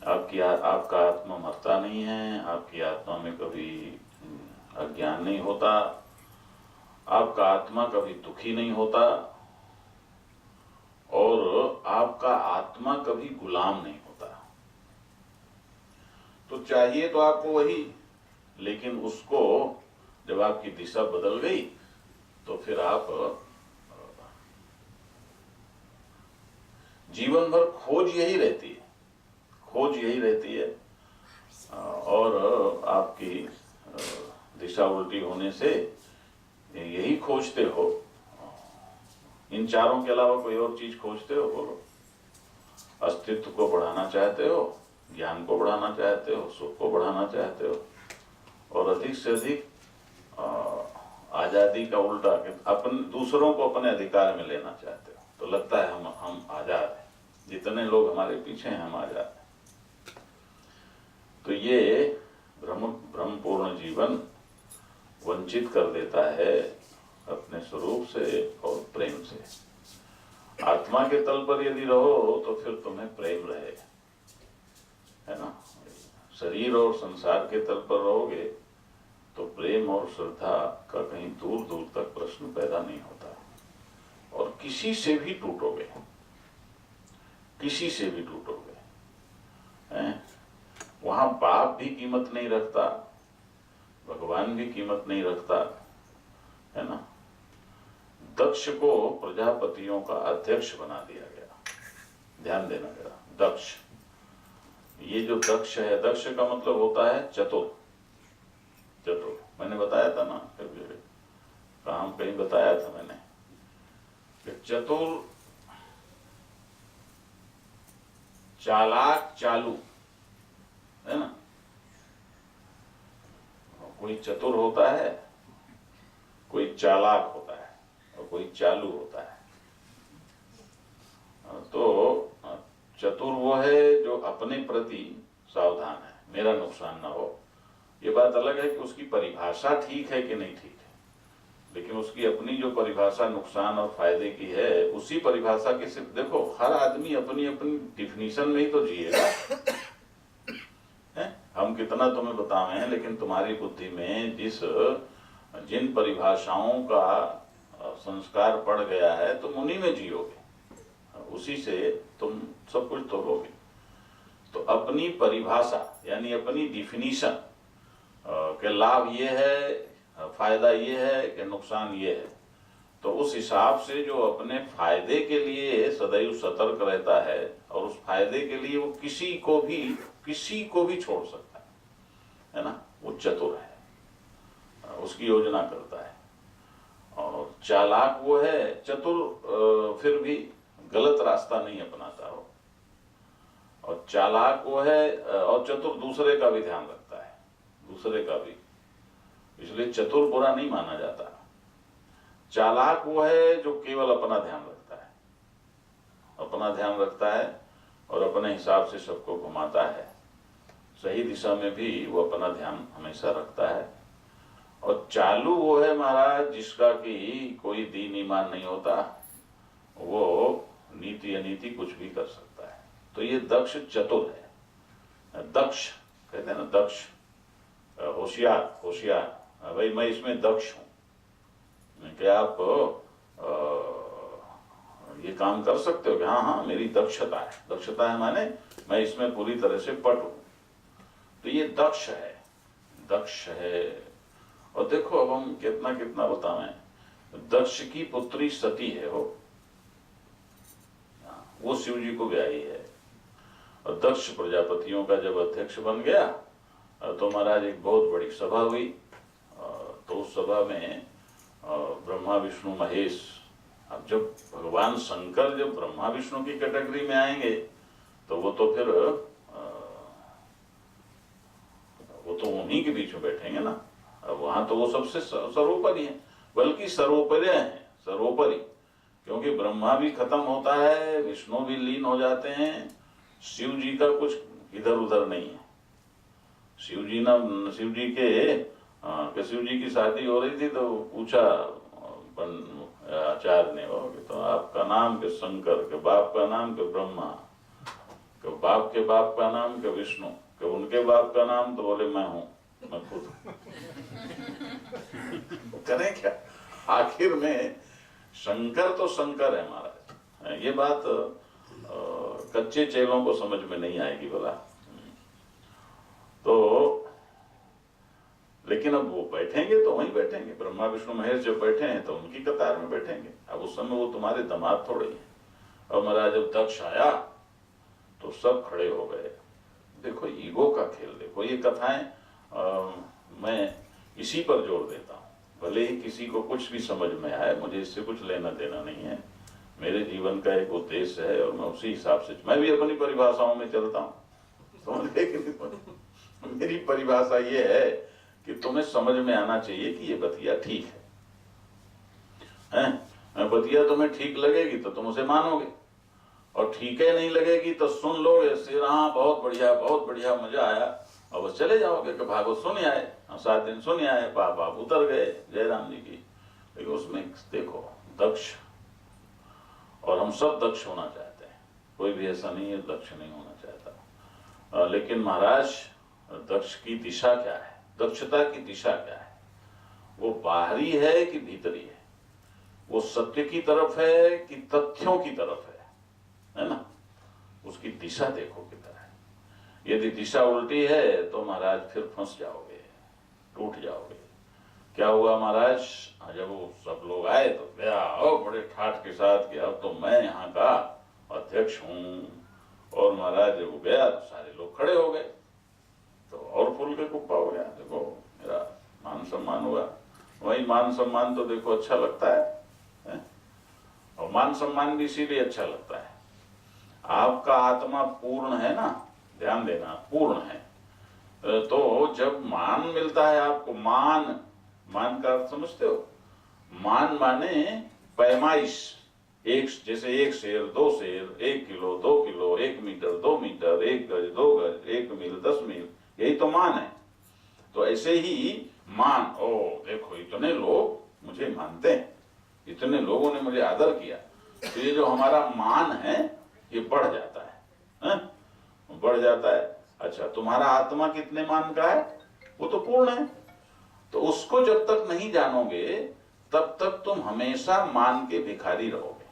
आपका आत्मा मरता नहीं है, आपकी आत्मा में कभी अज्ञान नहीं होता, आपका आत्मा कभी दुखी नहीं होता, और आपका आत्मा कभी गुलाम नहीं होता। तो चाहिए तो आपको वही, लेकिन उसको जब आपकी दिशा बदल गई तो फिर आप जीवन भर खोज यही रहती है, खोज यही रहती है। और आपकी दिशा उल्टी होने से यही खोजते हो। इन चारों के अलावा कोई और चीज खोजते हो? बोलो। अस्तित्व को बढ़ाना चाहते हो, ज्ञान को बढ़ाना चाहते हो, सुख को बढ़ाना चाहते हो, और अधिक से अधिक आजादी का उल्टा, अपन दूसरों को अपने अधिकार में लेना चाहते हो। तो लगता है हम आजाद हैं, जितने लोग हमारे पीछे हैं हम आजाद हैं। तो ये भ्रमपूर्ण जीवन वंचित कर देता है अपने स्वरूप से और प्रेम से। आत्मा के तल पर यदि रहो तो फिर तुम्हें प्रेम रहे, है ना। शरीर और संसार के तल पर रहोगे तो प्रेम और श्रद्धा का कहीं दूर दूर तक प्रश्न पैदा नहीं होता। और किसी से भी टूटोगे, किसी से भी टूटोगे, हैं? वहां बाप भी कीमत नहीं रखता, भगवान भी कीमत नहीं रखता, है ना। दक्ष को प्रजापतियों का अध्यक्ष बना दिया गया। ध्यान देना जरा, दक्ष। ये जो दक्ष है, दक्ष का मतलब होता है चतुर। चतुर मैंने बताया था ना, काम कहीं बताया था मैंने कि चतुर, चालाक, चालू, है ना। कोई चतुर होता है, कोई चालाक होता है, और कोई चालू होता है। तो चतुर वो है जो अपने प्रति सावधान है, मेरा नुकसान ना हो। ये बात अलग है कि उसकी परिभाषा ठीक है कि नहीं ठीक है, लेकिन उसकी अपनी जो परिभाषा नुकसान और फायदे की है, उसी परिभाषा के सिर्फ देखो, हर आदमी अपनी अपनी डिफिनीशन में ही तो जिएगा। हम कितना तुम्हें बताएं, लेकिन तुम्हारी बुद्धि में जिन परिभाषाओं का संस्कार पड़ गया है, तुम उन्हीं में जियोगे, उसी से तुम सब कुछ तो लोगे। तो अपनी परिभाषा यानी अपनी डिफिनीशन के लाभ ये है, फायदा ये है कि नुकसान ये है, तो उस हिसाब से जो अपने फायदे के लिए सदैव सतर्क रहता है और उस फायदे के लिए वो किसी को भी छोड़ सकता है ना, वो चतुर है, उसकी योजना करता है। और चालाक वो है, चतुर फिर भी गलत रास्ता नहीं अपनाता हो, और चालाक वो है, और चतुर दूसरे का भी ध्यान रखता है, दूसरे का भी, इसलिए चतुर बुरा नहीं माना जाता। चालाक वो है जो केवल अपना ध्यान रखता है, अपना ध्यान रखता है और अपने हिसाब से सबको घुमाता है। सही दिशा में भी वो अपना ध्यान हमेशा रखता है। और चालू वो है महाराज जिसका कि कोई दीन ईमान नहीं होता, वो नीति अनीति कुछ भी कर सकता है। तो ये दक्ष चतुर है। दक्ष कहते हैं ना, दक्ष होशियार, होशियार, भाई मैं इसमें दक्ष हूं कि आप ये काम कर सकते हो कि हाँ हाँ मेरी दक्षता है। दक्षता है माने मैं इसमें पूरी तरह से पट हूं। तो ये दक्ष है, दक्ष है। और देखो अब हम कितना कितना बतावें, दक्ष की पुत्री सती है, वो शिव जी को ब्याही है। और दक्ष प्रजापतियों का जब अध्यक्ष बन गया तो महाराज एक बहुत बड़ी सभा हुई। तो उस सभा में ब्रह्मा विष्णु महेश, अब जब भगवान शंकर जब ब्रह्मा विष्णु की कैटेगरी में आएंगे तो वो तो फिर वो तो उन्हीं के बीच में बैठेंगे ना। अब वहां तो वो सबसे सर्वोपरि है, बल्कि सर्वोपरि है, सर्वोपरि, क्योंकि ब्रह्मा भी खत्म होता है, विष्णु भी लीन हो जाते हैं, शिव जी का कुछ इधर उधर नहीं है। शिव जी की शादी हो रही थी तो पूछा आचार्य ने वो कि तो आपका नाम के शंकर, के बाप का नाम के ब्रह्मा, के बाप का नाम के विष्णु, के उनके बाप का नाम, तो बोले मैं हूं, मैं खुद करें क्या। आखिर में शंकर तो शंकर है महाराज। ये बात कच्चे चेलों को समझ में नहीं आएगी बोला। तो लेकिन अब वो बैठेंगे तो वहीं बैठेंगे, ब्रह्मा विष्णु महेश जब बैठे हैं तो उनकी कतार में बैठेंगे। अब उस समय वो तुम्हारे दामाद थोड़े हैं। और महाराज जब दक्ष आया तो सब खड़े हो गए। देखो ईगो का खेल, देखो ये कथाएं मैं इसी पर जोर देता हूँ। भले ही किसी को कुछ भी समझ में आए, मुझे इससे कुछ लेना देना नहीं है। मेरे जीवन का एक उद्देश्य है और मैं उसी हिसाब से, मैं भी अपनी परिभाषाओं में चलता हूँ, लेकिन मेरी परिभाषा ये है कि तुम्हें समझ में आना चाहिए कि ये बतिया ठीक है। बतिया तुम्हें ठीक लगेगी तो तुम उसे मानोगे, और ठीक है नहीं लगेगी तो सुन लोगे, सिर हाँ बहुत बढ़िया मजा आया, और बस चले जाओगे कि भागवत सुन आए, 7 दिन सुन आए, बाप उतर गए जयराम जी की। लेकिन उसमें देखो दक्ष, और हम सब दक्ष होना चाहते हैं, कोई भी ऐसा नहीं है दक्ष नहीं होना चाहता। लेकिन महाराज दक्ष की दिशा क्या है, दक्षता की दिशा क्या है, वो बाहरी है कि भीतरी है, वो सत्य की तरफ है कि तथ्यों की तरफ है ना। उसकी दिशा देखो कितना है। यदि दिशा उल्टी है तो महाराज फिर फंस जाओगे, टूट जाओगे। क्या हुआ महाराज, जब वो सब लोग आए तो गया और बड़े ठाठ के साथ कि अब तो मैं यहाँ का अध्यक्ष हूँ। और महाराज जब वो गया तो सारे लोग खड़े हो गए, तो और फूल के कुप्पा हो गया। देखो मेरा मान सम्मान हुआ। वही मान सम्मान तो देखो अच्छा लगता है? और मान सम्मान भी इसीलिए अच्छा लगता है, आपका आत्मा पूर्ण है ना, ध्यान देना पूर्ण है। तो जब मान मिलता है आपको, मान का अर्थ समझते हो? मान माने पैमाइश, एक जैसे 1 शेर 2 शेर, 1 किलो 2 किलो, 1 मीटर 2 मीटर, 1 गज 2 गज, 1 मील 10 मील, यही तो मान है। तो ऐसे ही मान, ओ देखो इतने लोग मुझे मानते हैं, इतने लोगों ने मुझे आदर किया, तो ये जो हमारा मान है ये बढ़ जाता है, बढ़ जाता है। अच्छा तुम्हारा आत्मा कितने मान का है? वो तो पूर्ण है। तो उसको जब तक नहीं जानोगे तब तक तुम हमेशा मान के भिखारी रहोगे,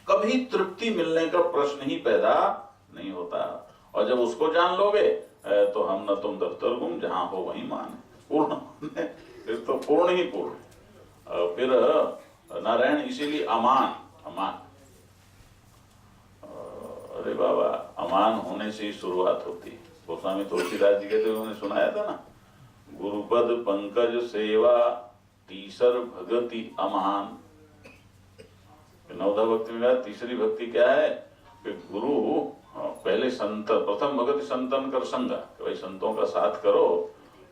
कभी तृप्ति मिलने का प्रश्न ही पैदा नहीं होता। और जब उसको जान लोगे तो हम न तुम दफ्तर गुम, जहां हो वहीं मान है, पूर्ण फिर तो पूर्ण ही पूर्ण। फिर नारायण इसीलिए अमान, अरे बाबा अमान होने से ही शुरुआत होती है। गोस्वामी तुलसीदास जी कहते उन्होंने सुनाया था ना, गुरुपद पंकज सेवा तीसर भगति अमान। नवधा भक्ति में तीसरी भक्ति क्या है कि गुरु पहले संत, प्रथम भगति संतन कर संगा, कि भाई संतों का साथ करो,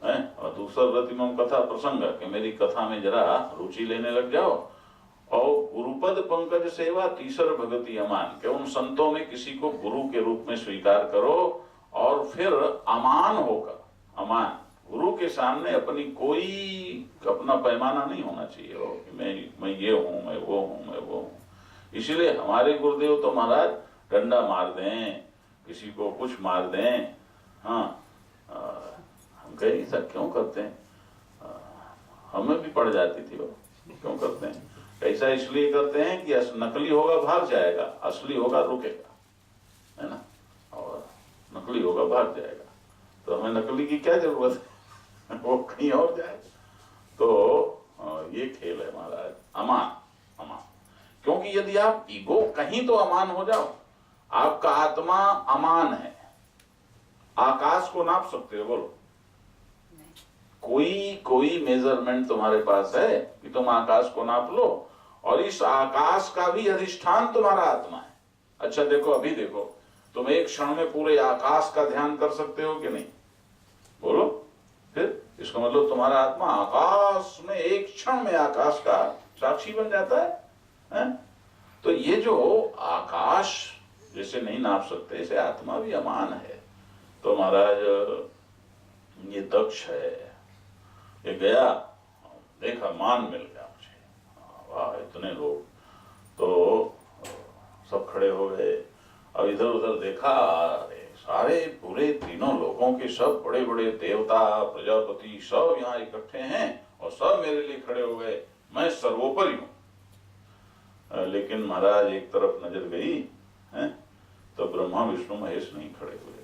और दूसरा प्रतिमम कथा प्रसंग, कि मेरी कथा में जरा रुचि लेने लग जाओ। और गुरुपद पंकज सेवा तीसर भगति अमान, कि उन संतों में किसी को गुरु के रूप में स्वीकार करो, और फिर अमान होकर, अमान गुरु के सामने अपनी कोई अपना पैमाना नहीं होना चाहिए हो कि मैं ये हूँ, मैं वो हूँ, मैं वो हूँ। इसीलिए हमारे गुरुदेव तो महाराज डंडा मार दें, किसी को कुछ मार दें, हाँ हम कहें सर क्यों करते हैं, हमें भी पड़ जाती थी वो, क्यों करते हैं? ऐसा इसलिए करते हैं कि नकली होगा भाग जाएगा, असली होगा रुकेगा, है ना, और नकली होगा भाग जाएगा, तो हमें नकली की क्या जरूरत है, वो कहीं और जाए। तो ये खेल है महाराज, अमान। क्योंकि यदि आप ईगो कहीं तो अमान हो जाओ, आपका आत्मा अमान है, आकाश को नाप सकते हो? बोलो, कोई मेजरमेंट तुम्हारे पास है कि तुम आकाश को नाप लो? और इस आकाश का भी अधिष्ठान तुम्हारा आत्मा है। अच्छा देखो, अभी देखो, तुम एक क्षण में पूरे आकाश का ध्यान कर सकते हो कि नहीं? बोलो, फिर इसका मतलब तुम्हारा आत्मा आकाश में एक क्षण में आकाश का साक्षी बन जाता है? तो ये जो आकाश जैसे नहीं नाप सकते, ऐसे आत्मा भी अमान है। तो महाराज ये दक्ष है, ये गया, देखा, मान मिल गया मुझे, वाह इतने लोग, तो सब खड़े हो गए। अब इधर उधर देखा, अरे सारे पूरे तीनों लोगों के सब बड़े बड़े देवता प्रजापति सब यहाँ इकट्ठे हैं और सब मेरे लिए खड़े हो गए, मैं सर्वोपरि हूँ। लेकिन महाराज एक तरफ नजर गई है तो ब्रह्मा विष्णु महेश नहीं खड़े हुए,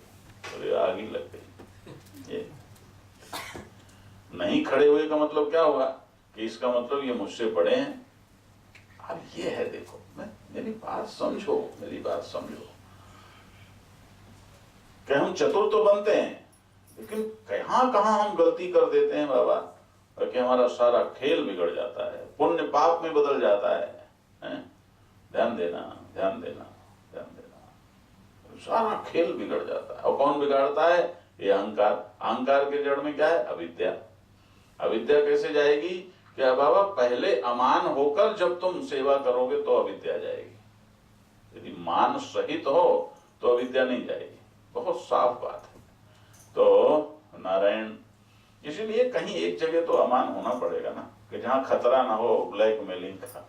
अरे आग ही लग गई। ये नहीं खड़े हुए का मतलब क्या हुआ कि इसका मतलब ये मुझसे बड़े हैं। अब ये है, देखो, मेरी बात समझो, मेरी बात समझो कि हम चतुर तो बनते हैं, लेकिन कहां कहां हम गलती कर देते हैं बाबा, कि हमारा सारा खेल बिगड़ जाता है, पुण्य पाप में बदल जाता है। ध्यान देना, ध्यान देना, ध्यान देना, सारा खेल बिगड़ जाता है। और कौन बिगाड़ता है? ये अहंकार। अहंकार के जड़ में क्या है? अविद्या। अविद्या कैसे जाएगी? क्या बाबा, पहले अमान होकर जब तुम सेवा करोगे तो अविद्या जाएगी। यदि मान सहित हो तो अविद्या नहीं जाएगी। बहुत साफ बात है। तो नारायण, इसीलिए कहीं एक जगह तो अमान होना पड़ेगा ना, कि जहां खतरा ना हो ब्लैकमेलिंग का।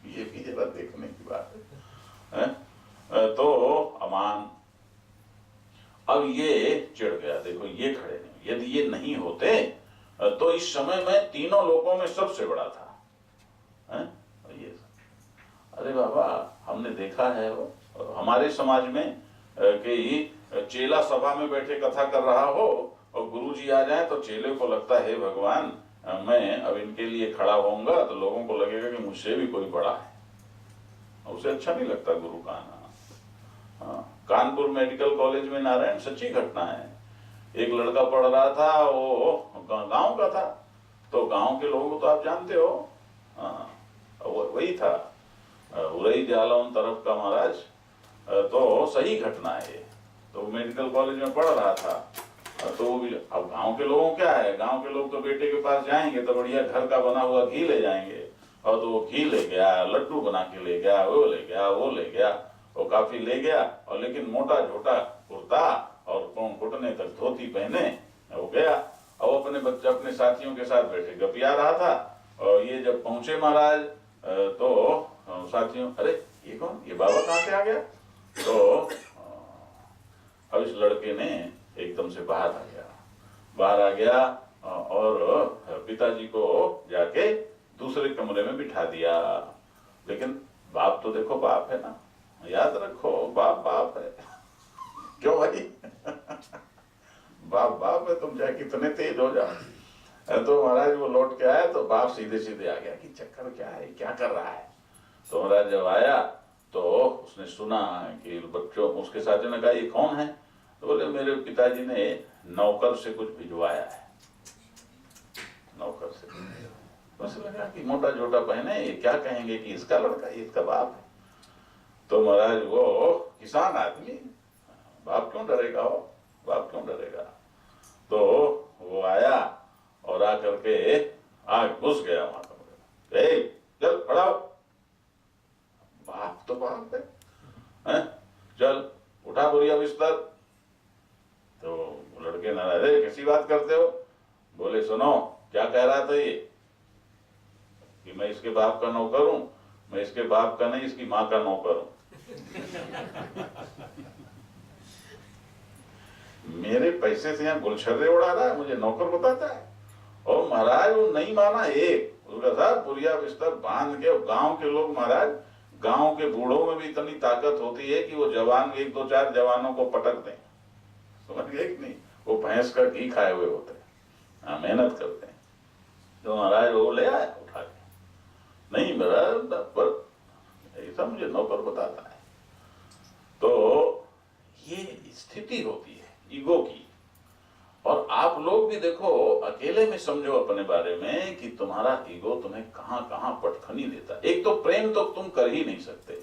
ये भी जरा देखने की बात है। तो अमान, अब ये चिढ़ गया, देखो ये खड़े नहीं, यदि ये नहीं होते तो इस समय मैं तीनों लोगों में सबसे बड़ा था। ये अरे बाबा, हमने देखा है वो हमारे समाज में कि चेला सभा में बैठे कथा कर रहा हो और गुरुजी आ जाए तो चेले को लगता है भगवान, मैं अब इनके लिए खड़ा होऊंगा तो लोगों को लगेगा कि मुझसे भी कोई बड़ा है। उसे अच्छा नहीं लगता गुरु का आना। कानपुर मेडिकल कॉलेज में नारायण, सच्ची घटना है, एक लड़का पढ़ रहा था, वो गांव का था, तो गांव के लोगों को तो आप जानते हो, वही था उरई जालौन तरफ का महाराज। तो सही घटना है। तो मेडिकल कॉलेज में पढ़ रहा था, तो वो भी, अब गांव के लोगों क्या है, गांव के लोग तो बेटे के पास जाएंगे तो बढ़िया घर का बना हुआ घी ले जाएंगे, और तो वो घी ले गया, लड्डू बना के ले गया, वो ले गया, वो ले गया, वो काफी ले गया, और लेकिन मोटा झोटा कुर्ता और घुटने तक धोती पहने वो गया। और अपने बच्चे अपने साथियों के साथ बैठे गपिया रहा था। और ये जब पहुंचे महाराज तो साथियों, अरे ये कौन, ये बाबा कहाँ से आ गया? तो अब इस लड़के ने एकदम से बाहर आ गया और पिताजी को जाके दूसरे कमरे में बिठा दिया। लेकिन बाप तो देखो बाप है ना, याद रखो, बाप बाप है। क्यों भाई? बाप है, तुम चाहे कितने तेज हो जाओ। तो महाराज वो लौट के आया तो बाप सीधे सीधे आ गया कि चक्कर क्या है, क्या कर रहा है। तो महाराज जब आया तो उसने सुना कि बच्चों, उसके साथियों ने कहा ये कौन है? तो बोले मेरे पिताजी ने नौकर से कुछ भिजवाया है, नौकर से। बस लगा कि मोटा झोटा पहने, ये क्या कहेंगे कि इसका लड़का, इसका बाप है। तो महाराज वो किसान आदमी, बाप क्यों डरेगा, हो बाप क्यों डरेगा। तो वो आया और आकर के आग घुस गया वहां कमरे में, चल खड़ा हो। बाप तो बाप है, चल उठा बोरिया बिस्तर। तो लड़के नाराज, कैसी बात करते हो? बोले सुनो, क्या कह रहा था ये कि मैं इसके बाप का नौकर हूं? मैं इसके बाप का नहीं, इसकी माँ का नौकर हूं। मेरे पैसे से यहाँ गुलछर्रे उड़ा रहा है, मुझे नौकर बताता है। और महाराज वो नहीं माना, एक उसका था पुरिया बिस्तर बांध के। गांव के लोग महाराज, गांव के बूढ़ों में भी इतनी ताकत होती है कि वो जवान, एक दो चार जवानों को पटक दें, समझ गए कि नहीं? वो भैंस का घी खाए हुए होते हैं, मेहनत करते हैं। तो महाराज वो ले आया उठा के, नहीं महाराज पर ऐसा मुझे नौकर बताता है। तो ये स्थिति होती है ईगो की। और आप लोग भी देखो, अकेले में समझो अपने बारे में कि तुम्हारा ईगो तुम्हें कहां कहां पटखनी देता। एक तो प्रेम तो तुम कर ही नहीं सकते,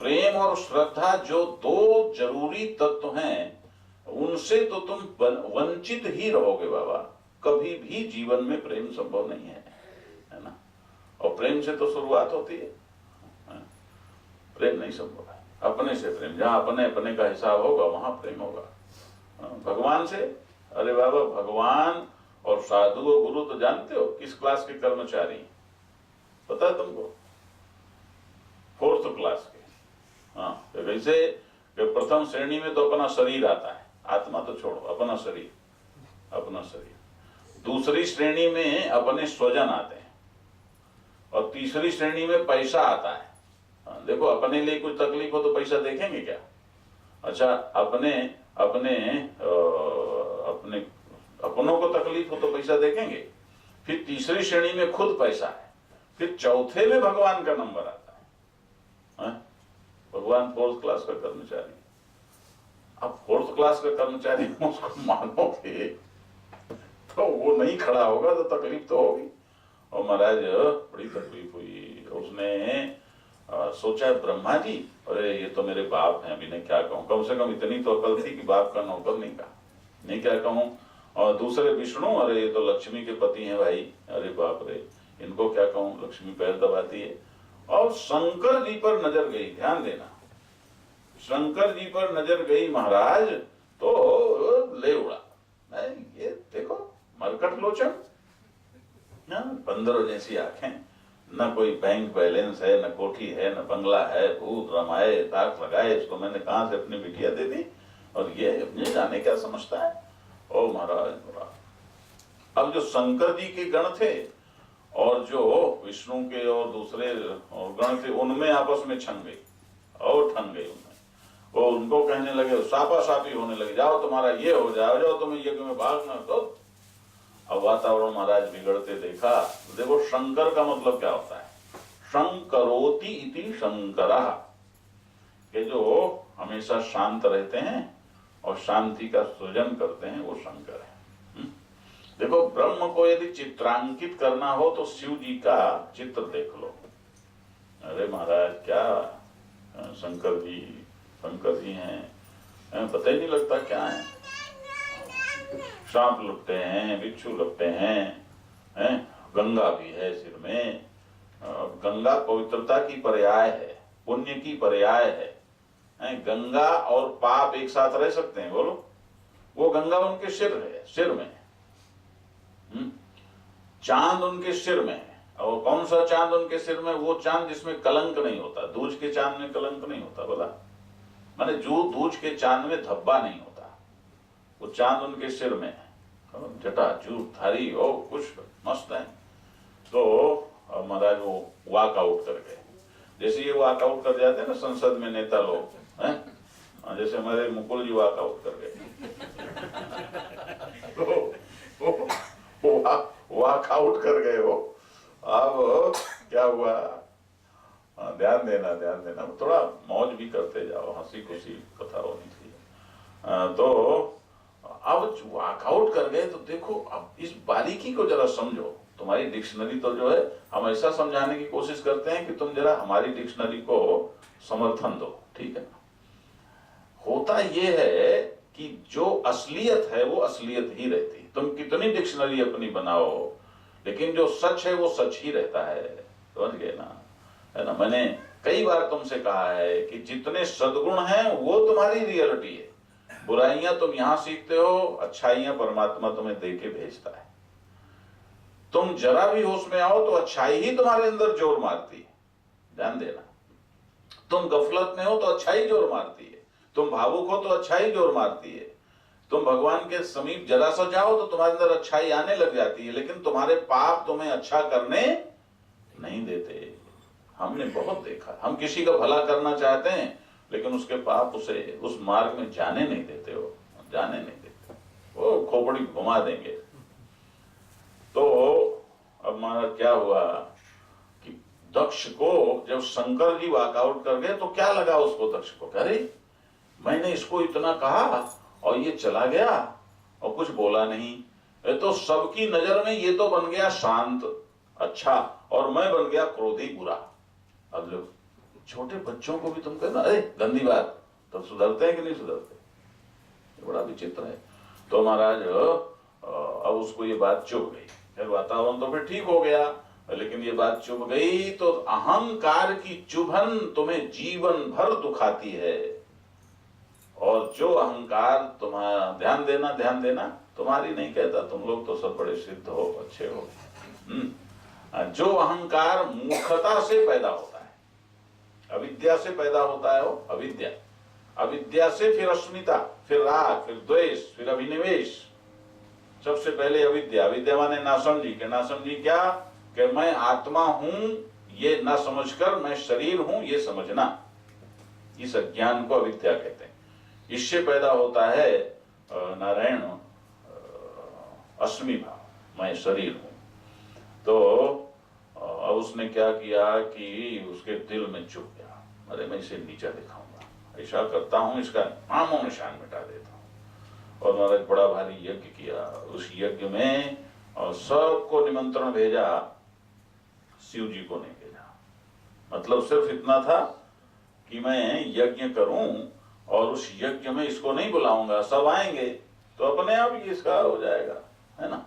प्रेम और श्रद्धा जो दो जरूरी तत्व हैं, उनसे तो तुम वंचित ही रहोगे बाबा। कभी भी जीवन में प्रेम संभव नहीं है ना। और प्रेम से तो शुरुआत होती है, प्रेम नहीं संभव है। अपने से प्रेम, जहां अपने अपने का हिसाब होगा वहां प्रेम होगा। भगवान से, अरे बाबा भगवान और साधु और गुरु तो जानते हो किस क्लास के कर्मचारी, पता है तुमको? 4th क्लास के। हाँ, तो वैसे प्रथम श्रेणी में तो अपना शरीर आता है, आत्मा तो छोड़ो, अपना शरीर, अपना शरीर। दूसरी श्रेणी में अपने स्वजन आते हैं, और तीसरी श्रेणी में पैसा आता है। हाँ, देखो अपने लिए कुछ तकलीफ हो तो पैसा देखेंगे क्या? अच्छा, अपने अपने अपने अपनों को तकलीफ हो तो पैसा देखेंगे। फिर तीसरी श्रेणी में खुद पैसा है, फिर चौथे में भगवान का नंबर आता है। हाँ? भगवान 4th क्लास का कर्मचारी। अब 4th क्लास का कर्मचारी उसको मानोगे तो वो नहीं खड़ा होगा तो तकलीफ तो होगी। और महाराज बड़ी तकलीफ हुई। उसने सोचा ब्रह्मा जी, अरे ये तो मेरे बाप हैं, अभी मैं क्या कहूँ। कम से कम इतनी तो अकल थी कि बाप का नौकर नहीं कहा, नहीं क्या कहूँ। और दूसरे विष्णु, अरे ये तो लक्ष्मी के पति हैं भाई, अरे बाप रे, इनको क्या कहूँ, लक्ष्मी पैर दबाती है। और शंकर जी पर नजर गई, ध्यान देना, शंकर जी पर नजर गई महाराज तो ले उड़ा। ये देखो मरकट लोचन, बंदरों जैसी आंखें, न कोई बैंक बैलेंस है, न कोठी है, न बंगला है, भूत रमाए ताक लगाए, इसको मैंने कहां से अपनी बिटिया दे दी, और ये अपने जाने क्या समझता है। ओ महाराज, अब जो शंकर जी के गण थे और जो विष्णु के और दूसरे गण थे, उनमें आपस में छन गई और ठन गई उनमें। वो उनको कहने लगे, सापा सापी होने लगे, जाओ तुम्हारा ये हो जाओ, जाओ तुम्हें यज्ञ में भाग न दो। अब वातावरण महाराज बिगड़ते देखा। देखो शंकर का मतलब क्या होता है, शंकरोति इति शंकरः, के जो हमेशा शांत रहते हैं और शांति का सृजन करते हैं, वो शंकर है। देखो ब्रह्म को यदि चित्रांकित करना हो तो शिव जी का चित्र देख लो। अरे महाराज क्या शंकर जी हैं, पता ही नहीं लगता क्या है। सांप लपटे हैं, बिच्छू लपटे हैं, गंगा भी है सिर में। गंगा पवित्रता की पर्याय है, पुण्य की पर्याय है। गंगा और पाप एक साथ रह सकते हैं? बोलो। वो गंगा उनके सिर है, सिर में। चांद उनके सिर में है। और कौन सा चांद उनके सिर में? वो चांद जिसमें कलंक नहीं होता। दूज के चांद में कलंक नहीं होता, बोला माने जो दूज के चांद में धब्बा नहीं होता, वो चांद उनके सिर में है। जटा जूट धारी हो, कुछ मस्त है। तो महाराज वो वॉकआउट कर गए। जैसे ये वॉकआउट कर जाते हैं ना संसद में नेता लोग, हैं, जैसे हमारे मुकुल जी वॉकआउट कर गए। तो वॉकआउट कर गए हो। अब क्या हुआ, ध्यान देना, थोड़ा मौज भी करते जाओ, हंसी खुशी कथा होनी चाहिए। तो अब वॉकआउट कर गए तो देखो, अब इस बारीकी को जरा समझो। तुम्हारी डिक्शनरी तो जो है, हम ऐसा समझाने की कोशिश करते हैं कि तुम जरा हमारी डिक्शनरी को समर्थन दो, ठीक है ना। होता ये है कि जो असलियत है वो असलियत ही रहती है। तुम कितनी डिक्शनरी अपनी बनाओ, लेकिन जो सच है वो सच ही रहता है, समझ गए ना, है ना। मैंने कई बार तुमसे कहा है कि जितने सद्गुण हैं वो तुम्हारी रियलिटी है। बुराइयां तुम यहां सीखते हो, अच्छाइयां परमात्मा तुम्हें दे के भेजता है। तुम जरा भी होश में आओ तो अच्छाई ही तुम्हारे अंदर जोर मारती है, ध्यान देना। तुम गफलत में हो तो अच्छाई जोर मारती है, तुम भावुक हो तो अच्छाई जोर मारती है, तुम भगवान के समीप जरा सा जाओ तो तुम्हारे अंदर अच्छाई आने लग जाती है। लेकिन तुम्हारे पाप तुम्हें अच्छा करने नहीं देते। हमने बहुत देखा, हम किसी का भला करना चाहते हैं लेकिन उसके पाप उसे उस मार्ग में जाने नहीं देते, हो जाने नहीं देते, वो खोपड़ी घुमा देंगे। तो अब हमारा क्या हुआ कि दक्ष को जब शंकर जी वॉकआउट कर गए तो क्या लगा उसको, दक्ष को, अरे मैंने इसको इतना कहा और ये चला गया और कुछ बोला नहीं। ये तो सबकी नजर में ये तो बन गया शांत अच्छा, और मैं बन गया क्रोधी बुरा। अब लोग छोटे बच्चों को भी तुम कहना अरे गंदी बात, तो सुधरते हैं कि नहीं सुधरते? ये बड़ा विचित्र है। तो महाराज अब उसको ये बात चुभ गई, फिर वातावरण तो फिर ठीक हो गया, लेकिन ये बात चुभ गई तो अहंकार की चुभन तुम्हें जीवन भर दुखाती है। और जो अहंकार तुम्हारा, ध्यान देना तुम्हारी नहीं कहता, तुम लोग तो सब बड़े सिद्ध हो, अच्छे हो। जो अहंकार मूर्खता से पैदा होता है, अविद्या से पैदा होता है, वो अविद्या, अविद्या से फिर अस्मिता, फिर राग, फिर द्वेष, फिर अभिनिवेश। सबसे पहले अविद्या, अविद्या माने नासमझी, कि नासमझी क्या, कि मैं आत्मा हूं ये ना समझकर मैं शरीर हूं ये समझना, इस अज्ञान को अविद्या कहते हैं। इससे पैदा होता है नारायण अस्मि भाव, मैं शरीर हूं। तो अब उसने क्या किया कि उसके दिल में चुप गया, अरे मैं इसे नीचा दिखाऊंगा, ऐसा करता हूं इसका नामो निशान मिटा देता हूं। और महाराज बड़ा भारी यज्ञ किया। उस यज्ञ में सबको निमंत्रण भेजा, शिव जी को नहीं भेजा। मतलब सिर्फ इतना था कि मैं यज्ञ करूं और उस यज्ञ में इसको नहीं बुलाऊंगा, सब आएंगे तो अपने आप ही इसका हो जाएगा, है ना।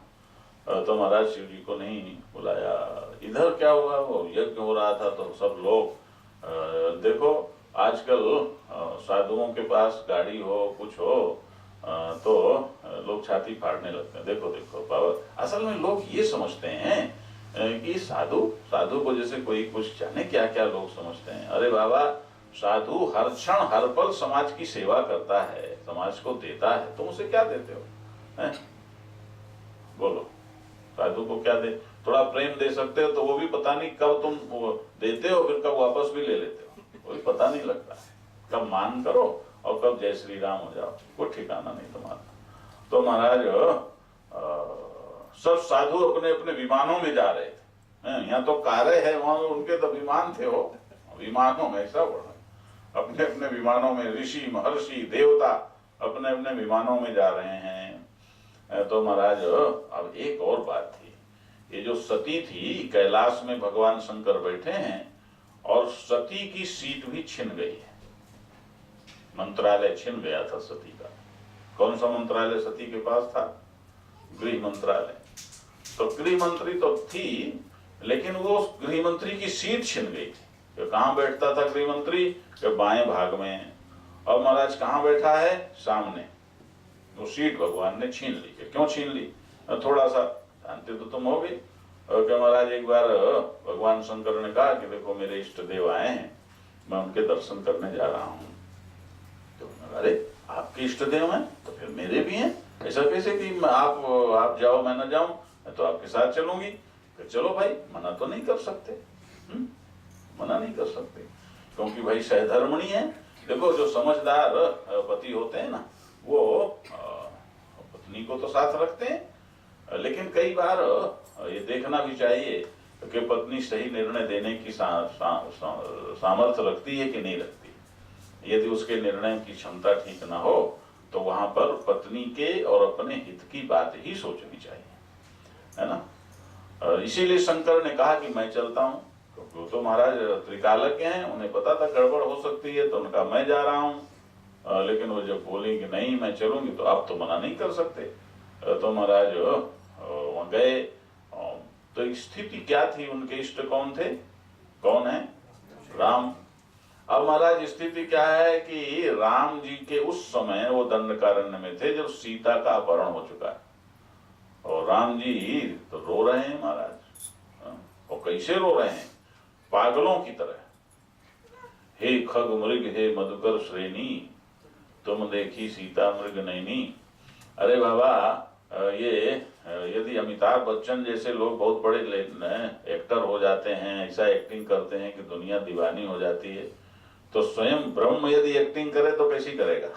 तो महाराज शिव जी को नहीं बुलाया। इधर क्या हुआ, वो यज्ञ हो रहा था तो सब लोग देखो आजकल साधुओं के पास गाड़ी हो कुछ हो तो लोग छाती फाड़ने लगते हैं। देखो देखो पावर, असल में लोग ये समझते हैं कि साधु को जैसे कोई कुछ जाने क्या क्या लोग समझते हैं। अरे बाबा, साधु हर क्षण हर पल समाज की सेवा करता है, समाज को देता है, तुम उसे क्या देते हो, हैं? बोलो, साधु को क्या दे? थोड़ा प्रेम दे सकते हो तो वो भी पता नहीं कब तुम देते हो, फिर कब वापस भी ले लेते हो, वो भी पता नहीं लगता है। कब मान करो और कब जय श्री राम हो जाओ, कोई ठिकाना नहीं तुम्हारा। तो महाराज सब साधु अपने अपने विमानों में जा रहे थे। यहाँ तो कारें है, वहां उनके तो विमान थे, वो विमानों में ऐसा बढ़ा, अपने अपने विमानों में ऋषि महर्षि देवता अपने अपने विमानों में जा रहे हैं। तो महाराज अब एक और बात थी, ये जो सती थी कैलाश में भगवान शंकर बैठे हैं और सती की सीट भी छिन गई है, मंत्रालय छिन गया था सती का। कौन सा मंत्रालय सती के पास था? गृह मंत्रालय। तो गृह मंत्री तो थी, लेकिन वो गृह मंत्री की सीट छिन गई थी। तो कहाँ बैठता था गृह मंत्री? के बाएं भाग में। और महाराज कहाँ बैठा है? सामने। वो सीट भगवान ने छीन ली। क्यों छीन ली? थोड़ा सा जानते तो तुम होगे। और महाराज एक बार भगवान शंकर ने कहा कि देखो मेरे इष्ट देव आए हैं, मैं उनके दर्शन करने जा रहा हूँ। तो अरे आपके इष्ट देव हैं तो फिर मेरे भी हैं, ऐसा कैसे कि आप जाओ मैं न जाऊं, मैं तो आपके साथ चलूंगी। तो चलो भाई, मना तो नहीं कर सकते, मना नहीं कर सकते, क्योंकि भाई सहधर्मणी है। देखो जो समझदार पति होते हैं ना, वो पत्नी को तो साथ रखते हैं, लेकिन कई बार ये देखना भी चाहिए कि पत्नी सही निर्णय देने की सामर्थ्य रखती है कि नहीं रखती। यदि उसके निर्णय की क्षमता ठीक ना हो तो वहां पर पत्नी के और अपने हित की बात ही सोचनी चाहिए, है ना। इसीलिए शंकर ने कहा कि मैं चलता हूँ, क्योंकि वो तो महाराज त्रिकालज्ञ हैं, उन्हें पता था गड़बड़ हो सकती है, तो उनका मैं जा रहा हूँ। लेकिन वो जब बोली कि नहीं मैं चलूंगी, तो आप तो मना नहीं कर सकते। तो महाराज वहां गए। तो स्थिति क्या थी? उनके इष्ट कौन थे? कौन है? राम। अब महाराज स्थिति क्या है कि राम जी के उस समय वो दंडकारण्य में थे जब सीता का अपहरण हो चुका है, और राम जी तो रो रहे हैं महाराज। और कैसे रो रहे हैं? पागलों की तरह। हे खग मृग हे मधुकर श्रेणी, तुम देखी सीता मृग नैनी। अरे बाबा, ये यदि अमिताभ बच्चन जैसे लोग बहुत बड़े एक्टर हो जाते हैं, ऐसा एक्टिंग करते हैं कि दुनिया दीवानी हो जाती है, तो स्वयं ब्रह्म यदि एक्टिंग करे तो कैसी करेगा?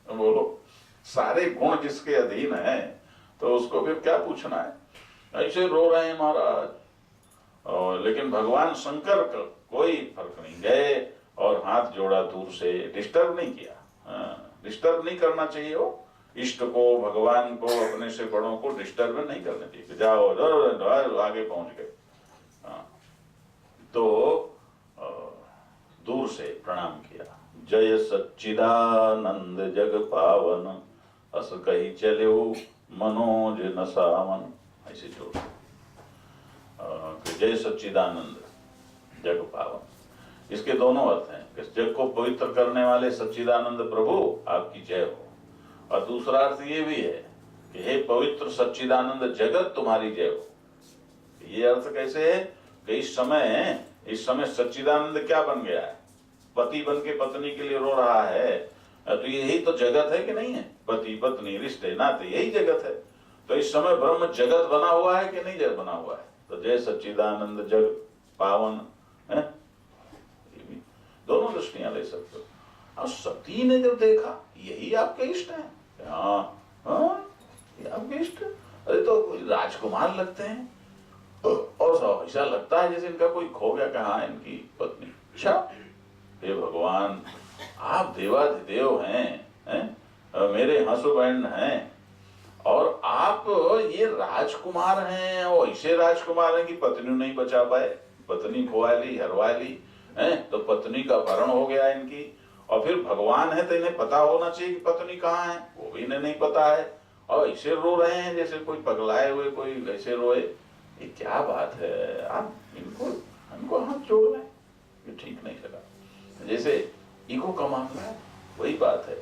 बोलो, सारे गुण जिसके अधीन है तो उसको फिर क्या पूछना है? ऐसे रो रहे हैं महाराज। और लेकिन भगवान शंकर का कोई फर्क नहीं, गए और हाथ जोड़ा, दूर से डिस्टर्ब नहीं किया। डिस्टर्ब नहीं करना चाहिए। हो इष्ट को, भगवान को, अपने से बड़ों को डिस्टर्ब नहीं करना चाहिए। जाओ आगे पहुंच गए। तो दूर से प्रणाम किया। जय सच्चिदानंद जग पावन, अस कही चले मनोज न सावन। ऐसे जोड़ जय सच्चिदानंद जग पावन। इसके दोनों अर्थ हैं कि जग को पवित्र करने वाले सच्चिदानंद प्रभु आपकी जय हो, और दूसरा अर्थ ये भी है कि हे पवित्र सच्चिदानंद जगत तुम्हारी जय हो। ये अर्थ कैसे है कि इस समय सच्चिदानंद क्या बन गया है? पति बन के पत्नी के लिए रो रहा है, तो यही तो जगत है कि नहीं है? पति पत्नी रिश्ते नाते यही जगत है। तो इस समय ब्रह्म जगत बना हुआ है कि नहीं जगत बना हुआ है? तो जय सच्चिदानंद जग पावन है। दोनों दृष्टियां ले सकते हो। और सती ने जब देखा यही आपके इष्ट है, ये आपके इष्ट, अरे तो कोई राजकुमार लगते हैं, और ऐसा लगता है जैसे इनका कोई खो गया। कहाँ इनकी पत्नी? अच्छा हे भगवान, आप देवाधिदेव हैं, मेरे हसबैंड हैं, और आप ये राजकुमार हैं, और ऐसे राजकुमार हैं कि पत्नी नहीं बचा पाए, पत्नी खोवा ली, हरवा ली है, तो पत्नी का अपहरण हो गया इनकी। और फिर भगवान है तो इन्हें पता होना चाहिए कि पत्नी कहाँ है, वो भी इन्हें नहीं पता है, और ऐसे रो रहे हैं जैसे कोई पगलाए हुए कोई ऐसे रोए। ये क्या बात है? आप इनको हाथ जोड़ रहे हैं, ये ठीक नहीं लगा। जैसे ईगो का मामला है, वही बात है।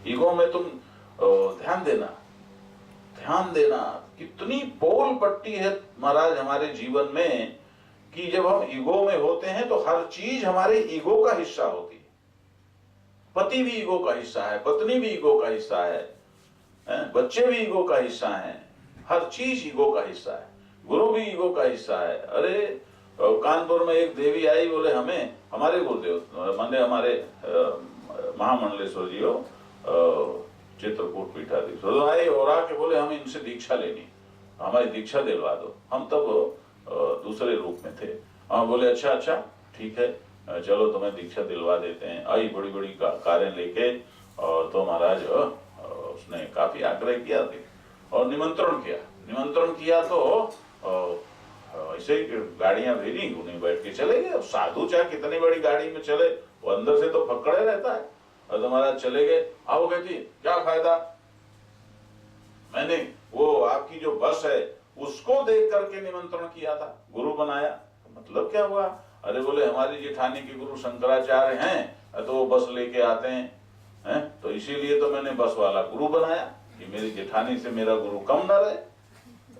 ईगो में तुम ध्यान देना कितनी पोल पट्टी है महाराज हमारे जीवन में, कि जब हम ईगो में होते हैं तो हर चीज हमारे ईगो का हिस्सा होती है। पति भी ईगो का हिस्सा है, पत्नी भी ईगो का हिस्सा है, बच्चे भी ईगो का हिस्सा हैं, हर चीज ईगो का हिस्सा है, गुरु भी ईगो का हिस्सा है। अरे कानपुर में एक देवी आई, बोले हमें हमारे गुरुदेव माने हमारे महामंडलेश्वर जी हो चित्रकूट पीठाधीश आए, और आके बोले हमें इनसे दीक्षा लेनी, हमारी दीक्षा दिलवा दो। हम तब दूसरे रूप में थे। बोले अच्छा ठीक है, चलो तुम्हें दीक्षा दिलवा देते हैं। आई बड़ी बड़ी कारें लेके, और तो महाराज उसने काफी आग्रह किया और निमंत्रण किया तो ऐसे गाड़ियां भेजी, उन्हें बैठ के चले गए। साधु चाहे कितनी बड़ी गाड़ी में चले, वो अंदर से तो पकड़े रहता है। और तो महाराज चले गए। आओ कहती क्या फायदा, मैंने वो आपकी जो बस है उसको देख करके निमंत्रण किया था, गुरु बनाया। तो मतलब क्या हुआ? अरे बोले हमारी जेठानी के गुरु शंकराचार्य हैं, तो वो बस लेके आते हैं, तो इसीलिए तो मैंने बस वाला गुरु बनाया कि मेरी जेठानी से मेरा गुरु कम न रहे।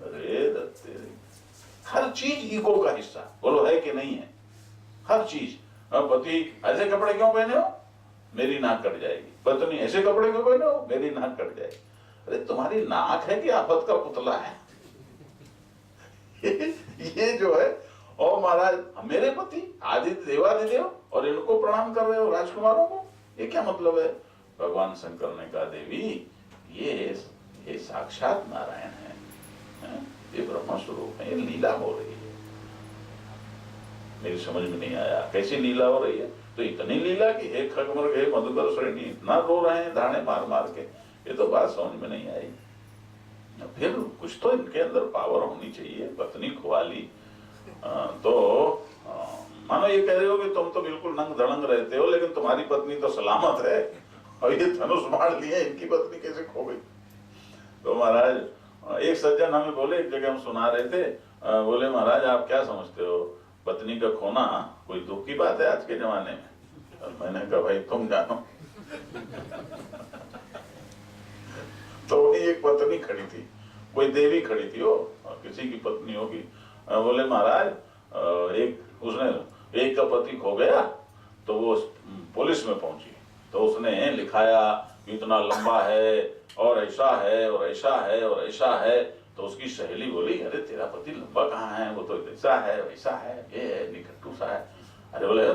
अरे दत्ते, हर चीज ईगो का हिस्सा, बोलो है कि नहीं है? हर चीज। पति ऐसे कपड़े क्यों पहने हो, मेरी नाक कट जाएगी। पत्नी ऐसे कपड़े क्यों पहने हो, मेरी नाक कट जाएगी। अरे तुम्हारी नाक है कि आफत का पुतला है? ये जो है, और महाराज मेरे पति आदित्य देवादिदेव, और इनको प्रणाम कर रहे हो राजकुमारों को, ये क्या मतलब है? भगवान शंकर ने कहा देवी ये साक्षात नारायण है, ये ब्रह्म स्वरूप है, ये लीला हो रही है। मेरी समझ में नहीं आया कैसी लीला हो रही है। तो इतनी लीला कि हे खगमर्ग हे मधुकर श्रेणी इतना रो रहे हैं दाने मार मार के, ये तो बात समझ में नहीं आई। फिर कुछ तो इनके अंदर पावर होनी चाहिए। पत्नी खुआ ली, तो मानो ये कह रहे हो कि तुम तो बिल्कुल नंग धड़ंग रहते हो, लेकिन तुम्हारी पत्नी तो सलामत है, और ये धनुष मार लिए, इनकी पत्नी कैसे खो गई? तो महाराज एक सज्जन हमें बोले, एक जगह हम सुना रहे थे, बोले महाराज आप क्या समझते हो, पत्नी का खोना कोई दुख की बात है आज के जमाने में? मैंने कहा भाई तुम जानो। तो वही एक पत्नी खड़ी थी, कोई देवी खड़ी थी, वो किसी की पत्नी होगी। बोले महाराज एक का पति खो गया, तो वो पुलिस में पहुंची, तो उसने लिखाया इतना लंबा है और ऐसा है और ऐसा है और ऐसा है। तो उसकी सहेली बोली अरे तेरा पति लंबा कहाँ है, वो तो ऐसा है वैसा है, ये है निकट्टू सा है। अरे बोले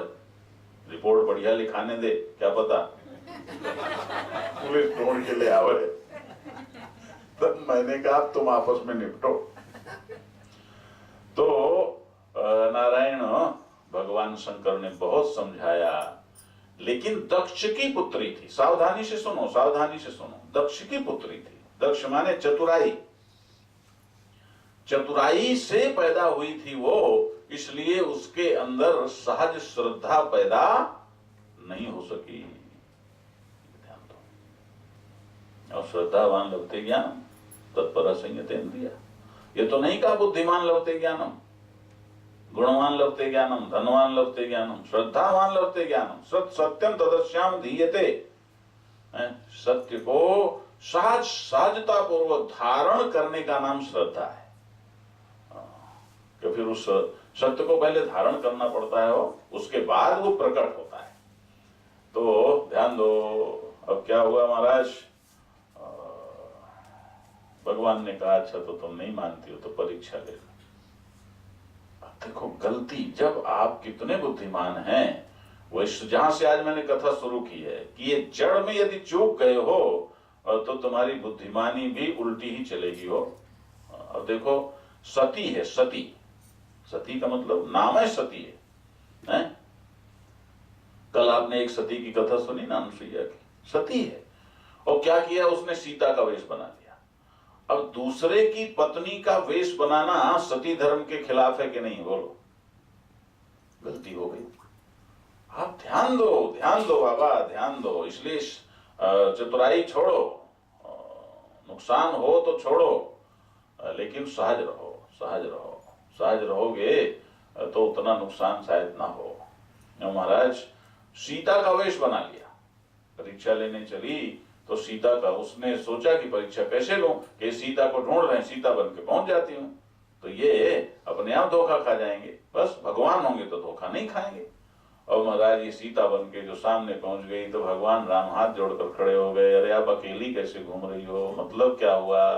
रिपोर्ट बढ़िया लिखाने दे, क्या पता पुलिस ढूंढ के ले आवे। तब मैंने कहा तुम आपस में निपटो। तो नारायण भगवान शंकर ने बहुत समझाया, लेकिन दक्ष की पुत्री थी। सावधानी से सुनो, सावधानी से सुनो। दक्ष की पुत्री थी। दक्ष माने चतुराई, चतुराई से पैदा हुई थी वो, इसलिए उसके अंदर सहज श्रद्धा पैदा नहीं हो सकी। ध्यान दो। और श्रद्धावान लभते ज्ञानम तत्पर संयतेन्द्रिया। ये तो नहीं कहा बुद्धिमान लभते ज्ञानम, गुणवान लभते ज्ञानम, धनवान लभते ज्ञानम, श्रद्धावान लभते ज्ञानम। सत्यम तदस्याम धीयते। सत्य को सहज सहजता पूर्वक धारण करने का नाम श्रद्धा है। कि फिर उस सत्य को पहले धारण करना पड़ता है, उसके बाद वो प्रकट होता है। तो ध्यान दो। अब क्या हुआ महाराज, भगवान ने कहा अच्छा तो तुम नहीं मानती हो तो परीक्षा ले लो। देखो गलती, जब आप कितने बुद्धिमान हैं, वो जहां से आज मैंने कथा शुरू की है कि ये जड़ में यदि चूक गए हो तो तुम्हारी बुद्धिमानी भी उल्टी ही चलेगी हो। अब देखो सती है, सती, सती का मतलब नाम है सती है? कल आपने एक सती की कथा सुनी ना, अनुसुईया की। सती है, और क्या किया उसने, सीता का वेश बना लिया। अब दूसरे की पत्नी का वेश बनाना सती धर्म के खिलाफ है कि नहीं, बोलो? गलती हो गई। आप ध्यान दो, ध्यान दो बाबा, ध्यान दो। इसलिए चतुराई छोड़ो, नुकसान हो तो छोड़ो, लेकिन सहज रहो, सहज रहो। सहज रहोगे तो उतना नुकसान शायद ना हो। महाराज सीता का वेश बना लिया, परीक्षा लेने चली तो सीता का, उसने सोचा कि परीक्षा कैसे लूं, कि सीता को ढूंढ रहे हैं, सीता बन के पहुंच जाती हूं तो ये अपने आप धोखा खा जाएंगे। बस भगवान होंगे तो धोखा नहीं खाएंगे। और महाराज ये सीता बन के जो सामने पहुंच गई तो भगवान राम हाथ जोड़कर खड़े हो गए। अरे आप अकेली कैसे घूम रही हो? मतलब क्या हुआ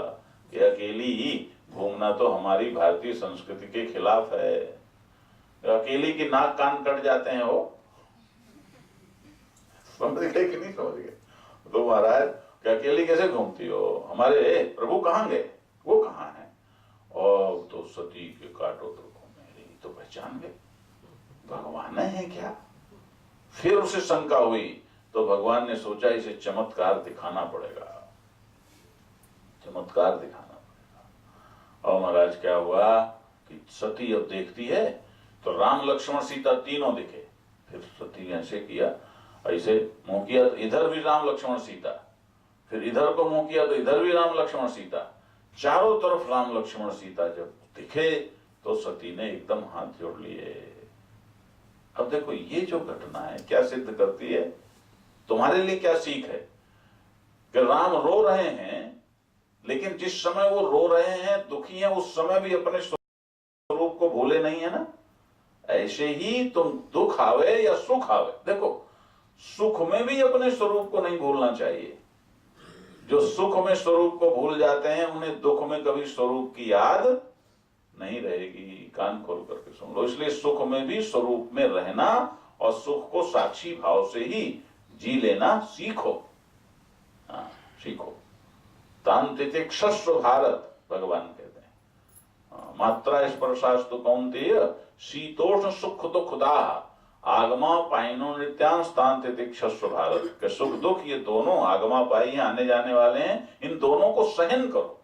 कि अकेली ही घूमना तो हमारी भारतीय संस्कृति के खिलाफ है। अकेली की नाक कान कट जाते हैं हो। समझ गए कि नहीं समझ गए? तो महाराज कि अकेली कैसे घूमती हो? हमारे प्रभु कहाँ गए? वो कहाँ है? और तो सती के काटो तो घूमे, तो पहचान गए भगवान है क्या? फिर उसे शंका हुई तो भगवान ने सोचा इसे चमत्कार दिखाना पड़ेगा, चमत्कार दिखाना पड़ेगा। और महाराज क्या हुआ कि सती अब देखती है तो राम लक्ष्मण सीता तीनों दिखे। फिर सती ने ऐसे किया, ऐसे मुंह किया तो इधर भी राम लक्ष्मण सीता, फिर इधर को मुंह किया तो इधर भी राम लक्ष्मण सीता, चारों तरफ राम लक्ष्मण सीता जब दिखे तो सती ने एकदम हाथ जोड़ लिए। अब देखो ये जो घटना है क्या सिद्ध करती है, तुम्हारे लिए क्या सीख है कि राम रो रहे हैं, लेकिन जिस समय वो रो रहे हैं, दुखी हैं, उस समय भी अपने स्वरूप को भूले नहीं है ना। ऐसे ही तुम दुख आवे या सुख आवे, देखो सुख में भी अपने स्वरूप को नहीं भूलना चाहिए। जो सुख में स्वरूप को भूल जाते हैं उन्हें दुख में कभी स्वरूप की याद नहीं रहेगी। कान खोल करके सुन लो। इसलिए सुख में भी स्वरूप में रहना और सुख को साक्षी भाव से ही जी लेना सीखो। हाँ, सीखो। तांतितिक्षस्व भारत भगवान कहते हैं। मात्रा स्पर्शास्तु कौन्तेय शीतोष्ण सुख दुखदाह आगमा पाइनो नित्यांस्तांतितिक्षस्व भारत। के सुख दुख ये दोनों आगमा पाई आने जाने वाले हैं, इन दोनों को सहन करो।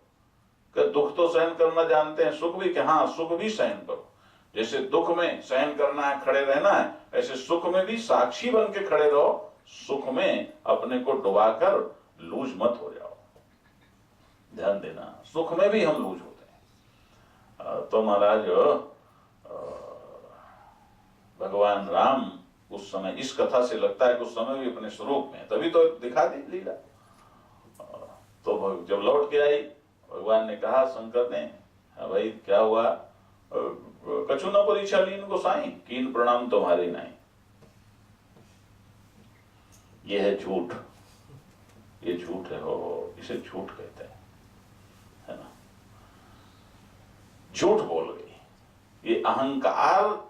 कि दुख तो सहन करना जानते हैं, सुख भी, कि हाँ सुख भी सहन करो। जैसे दुख में सहन करना है, खड़े रहना है, ऐसे सुख में भी साक्षी बन के खड़े रहो। सुख में अपने को डुबाकर लूज मत हो जाओ। ध्यान देना, सुख में भी हम लूज होते हैं। तो महाराज भगवान राम उस समय, इस कथा से लगता है कि उस समय भी अपने स्वरूप में, तभी तो दिखा दी लीला। तो जब लौट के आई, भगवान ने कहा, शंकर ने, भाई क्या हुआ? कछु न परीक्षा लीन गोसाई, कीन प्रणाम तुम्हारी नहीं। ये है झूठ, ये झूठ है, हो इसे झूठ कहते हैं, है ना। झूठ बोल गई, ये अहंकार।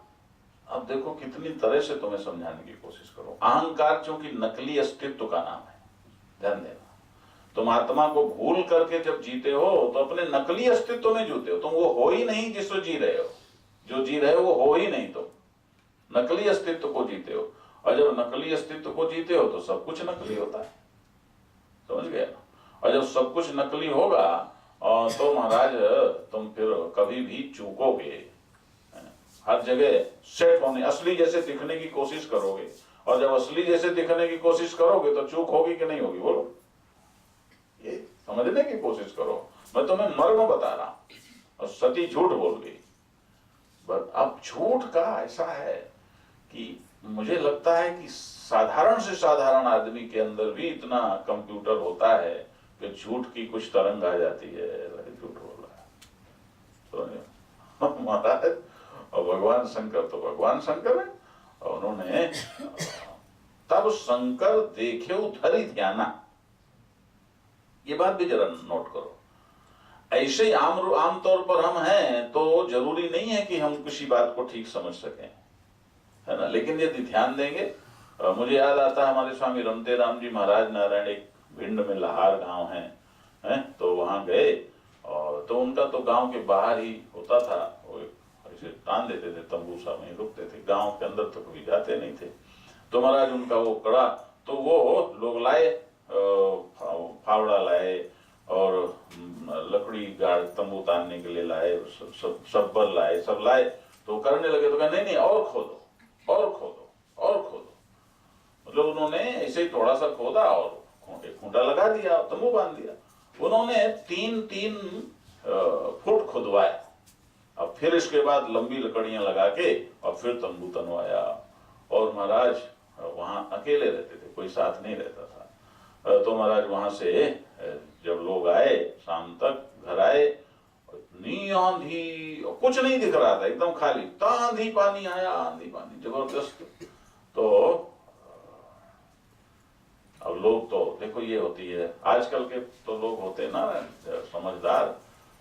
अब देखो कितनी तरह से तुम्हें समझाने की कोशिश करो। अहंकार चूंकि नकली अस्तित्व का नाम है, ध्यान देना। तुम आत्मा को भूल करके जब जीते हो तो अपने नकली अस्तित्व में जीते हो। तुम वो हो ही नहीं जिसको जी रहे हो, जो जी रहे हो वो हो ही नहीं, तुम नकली अस्तित्व को जीते हो। और जब नकली अस्तित्व को जीते हो तो सब कुछ नकली होता है, समझ गया। और जब सब कुछ नकली होगा तो महाराज तुम फिर कभी भी चूकोगे, हर जगह सेट होने, असली जैसे दिखने की कोशिश करोगे, और जब असली जैसे दिखने की कोशिश करोगे तो चूक होगी कि नहीं होगी, बोलो, ये समझने की कोशिश करो। मैं तुम्हें मर्म बता रहा हूं। और सती झूठ बोल गई। बट अब झूठ का ऐसा है कि मुझे लगता है कि साधारण से साधारण आदमी के अंदर भी इतना कंप्यूटर होता है कि झूठ की कुछ तरंग आ जाती है, झूठ बोल रहा है तो महाराज। और भगवान शंकर तो भगवान शंकर है, और उन्होंने तब शंकर देखे धरि ध्याना, ये बात भी जरा नोट करो। ऐसे ही आमतौर पर हम हैं तो जरूरी नहीं है कि हम किसी बात को ठीक समझ सकें, है ना, लेकिन यदि ध्यान देंगे, मुझे याद आता है हमारे स्वामी रमते राम जी महाराज नारायण एक भिंड में लाहार गांव है, तो वहां गए, और तो उनका तो गांव के बाहर ही होता था, वो ऐसे तान देते थे, तंबू सा वहीं रुकते थे, गांव के अंदर तो कभी जाते नहीं थे। तो महाराज उनका वो कड़ा, तो वो लोग लाए, फावड़ा लाए और लकड़ी गाड़ तंबू तानने के लिए लाए, सब्बर लाए, सब लाए, तो करने लगे। तो कहा नहीं नहीं, और खोदो और खोदो और खोदो। मतलब उन्होंने ऐसे ही थोड़ा सा खोदा और खूंटा लगा दिया, तंबू बांध दिया। उन्होंने 3-3 फुट खुदवाए, अब फिर इसके बाद लंबी लकड़ियां लगा के और फिर तंबू तनवाया। और महाराज वहां अकेले रहते थे, कोई साथ नहीं रहता था। तो महाराज वहां से जब लोग आए शाम तक घर आए, इतनी आंधी, कुछ नहीं दिख रहा था, एकदम खाली, आंधी पानी आया, आंधी पानी जबरदस्त। तो अब लोग तो देखो, ये होती है आजकल के तो लोग होते हैं ना समझदार,